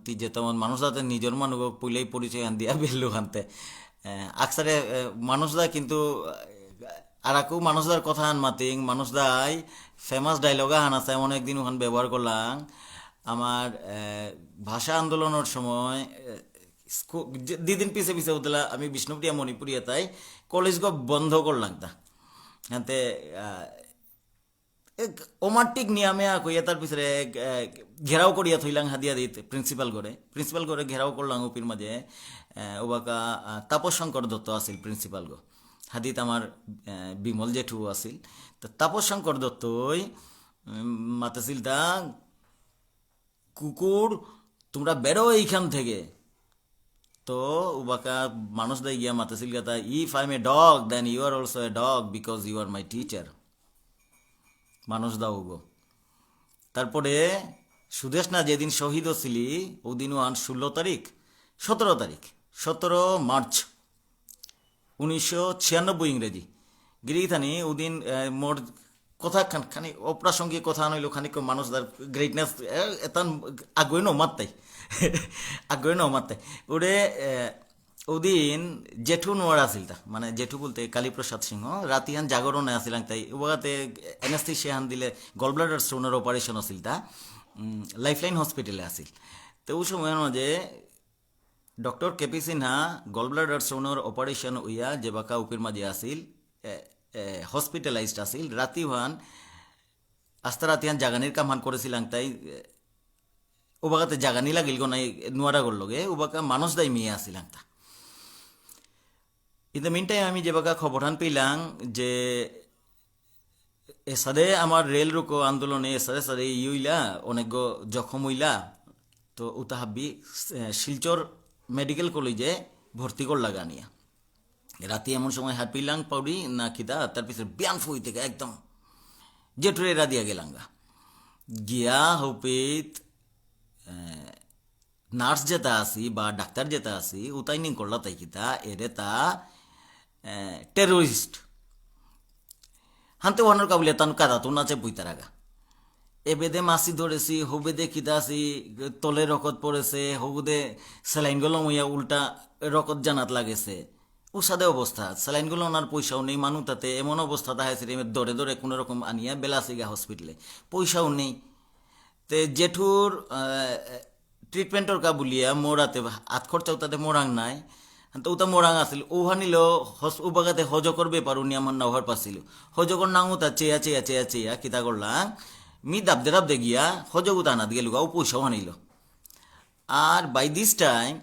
তি যেমন মানুষ দাতে নিজের মানুষ পইলেই পরিচয় আন দিয়া বেলু হানতে আকসারে মানুষ দা কিন্তু আর কেউ মানুষদার কথা আন মাতিং মানুষদাই ফেমাস ডায়লগা হান আছে এমন একদিন ওখান ব্যবহার করলাম আমার ভাষা আন্দোলনের সময় দুদিন পিছে পিছে উঠলা আমি বিষ্ণুপ্রিয়া মণিপুরিয়া তাই কলেজ বন্ধ করলাম তা হাতে ওমাটিক নিয়ামে কইয়া তার পিছনে ঘেরাও করিয়া থইলাম হাদিয়া দিত প্রিন্সিপাল করে ঘেরাও করলাম উপির মাঝে ওবাকা তাপস শঙ্কর দত্ত আছিল প্রিন্সিপাল গো হাদিত আমার বিমল জেঠু আছিল তো তাপস শঙ্কর দত্তই মাতাছিল তা কুকুর তোমরা বেরো এইখান থেকে তো উবাকা মানুষ দাই গিয়া মাতাছিল গাতা if I am a dog then you are also a dog because you are my teacher মানুষ দাও গো তারপরে সুদেশ না যেদিন শহীদ হচ্ছিলি ওদিন আন 17 মার্চ 1996 ইংরেজি গিরিথানি ওদিন মোর কথা খানি অপ্রাসঙ্গিক কথা নইল খানিক মানুষদার গ্রেটনেস এতান আগ্রহ নমাত্তাই আগ্রহ নমাত্তাই ওরে ওদিন জেঠু নোয়ার আসিল তা মানে জেঠু বলতে কালীপ্রসাদ সিংহ রাতিহান জাগরণে আসিলাম তাই ওবাতে অ্যানেস্থেসিয়াহান দিলে গল ব্লাডার স্টোনের অপারেশন আসিল তা লাইফলাইন হসপিটালে আসিল তো ওই সময়ের মাঝে doctor KP Sinha gall bladder স্টোনের অপারেশন উইয়া যে বাকা উপির মাঝে আসিল হসপিটালাইজড আসিল রাতিহান আস্তা রাতিহান জাগানির কামান করেছিলাম তাই ওবাকাতে জাগানি লাগিল গো নাই নোয়ারা গল লগে ওবাকা মানুষ দায় মেয়ে আসিলাম তা ইন দ্য মিন টাইম আমি যে বাকা খবরান পেলাম যে এসাদে আমার রেল রোকো আন্দোলনে এসাদে সাদে ইউইলা অনেক জখম হইলা তো উতা হাব্বি শিলচর মেডিকেল কলেজে ভর্তি করলা গানিয়া রাতে এমন সময় হাত পিলাং পাউডি না খিদা তার পিছনে বিয়ান ফুই থেকে একদম জেঠুরে এরা দিয়া গেলাঙ্গা গিয়া হপিত নার্স যেটা আসি বা ডাক্তার যেটা আসি উতাই নিং করলা তাই কিতা এরে তা টেরোরিস্ট হানতে ওয়ানোর কাবুলে তান কাদা তো নাচে বুইতার আগা এবেদে মাসি ধরেছি হবেদে খিদাসি তলে রকত পড়েছে হবুদে স্যালাইনগুলো মইয়া উল্টা রকত জানাত লাগেছে উসাদে অবস্থা স্যালাইনগুলো ওনার পয়সাও নেই মানুষ তাতে এমন অবস্থা দেখাইছে দরে দরে কোনো রকম আনিয়া বেলাসিগা হসপিটালে পয়সাও নেই তে জেঠুর ট্রিটমেন্টর কা বুলিয়া মোরাতে হাত খরচাও তাতে মোরাং নাই তো ওটা মোরাং আসিল ওহা নিল উবাগাতে হজকর ব্যাপার উনি আমার না হওয়ার পাছিল হজকর নাও তা চেয়া চেয়া চেয়া চেয়া কিতা করলাম মি দাবদে দাবদে গিয়া হজগুতা আনাত গেল ও পয়সাও আনিল আর বাই দিস টাইম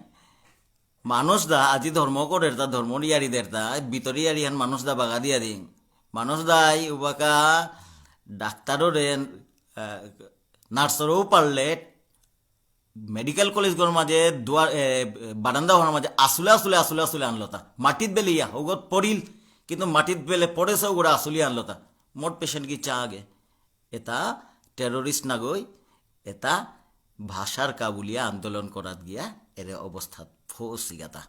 মানুষ দা আজি ধর্ম করে তা ধর্ম ইয়ারিদের তা ভিতরে ইয়ারিহান মানুষ দা বাগা দিয়া দিন মানুষ দাই উবাকা ডাক্তারও নার্সরও পারলে মেডিকেল কলেজগুলোর মাঝে দুয়ার বারান্দা হওয়ার মাঝে আসলে আনলো তা মাটিত বেলে ইয়া ওগত পড়িল কিন্তু মাটিত বেলে পড়েছে ওগুলো আসলে আনলো তা মোট পেশেন্ট কি চা আগে এটা টেরোরিস্ট না গই এটা ভাষার কাবুলিয়া আন্দোলন করাত গিয়া এর অবস্থা ফসি গাতা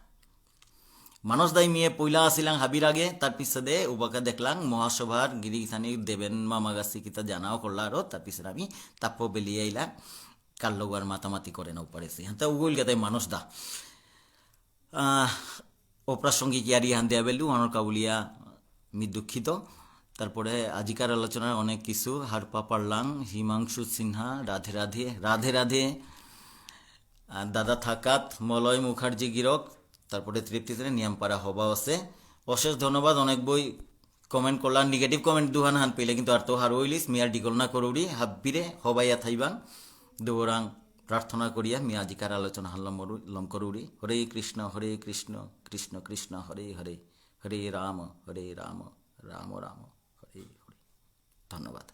মানুষ দাই মেয়ে পয়লা আসিলাম হাবির আগে তার পিছনে উবাকা দেখলাম মহাসভার গিরিখানি দেবেন মামাগাছি কিতা জানাও করলা আরো তার পিছনে আমি তাপ্প বেলিয়ে আইলাম কার লোক আর মাতামাতি করে নাও পারেছি হ্যাঁ তা উগল গাতাই মানুষ দা অপ্রাসঙ্গিক ইয়ারি হান দেয়া বেলু আমার কাবুলিয়া মি দুঃখিত তারপরে আজিকার আলোচনায় অনেক কিছু হারপা পারলাম হিমাংশু সিনহা রাধে রাধে রাধে রাধে দাদা থাকাত মলয় মুখার্জি গিরক তারপরে তৃপ্তিতে নিয়ামপাড়া হবা আছে অশেষ ধন্যবাদ অনেক বই কমেন্ট করলাম নেগেটিভ কমেন্ট দুহান হান পেলে কিন্তু আর তো হার ওইলিস মিয়ার ডিগল না করুড়ি হাব্বিরে হবাইয়া থাইবাং দুরাং প্রার্থনা করিয়া মিয়া আজিকার আলোচনা হাল্লাম লম করুড়ি হরে কৃষ্ণ কৃষ্ণ কৃষ্ণ হরে হরে হরে রাম রাম রাম হরে হরে ধন্যবাদ।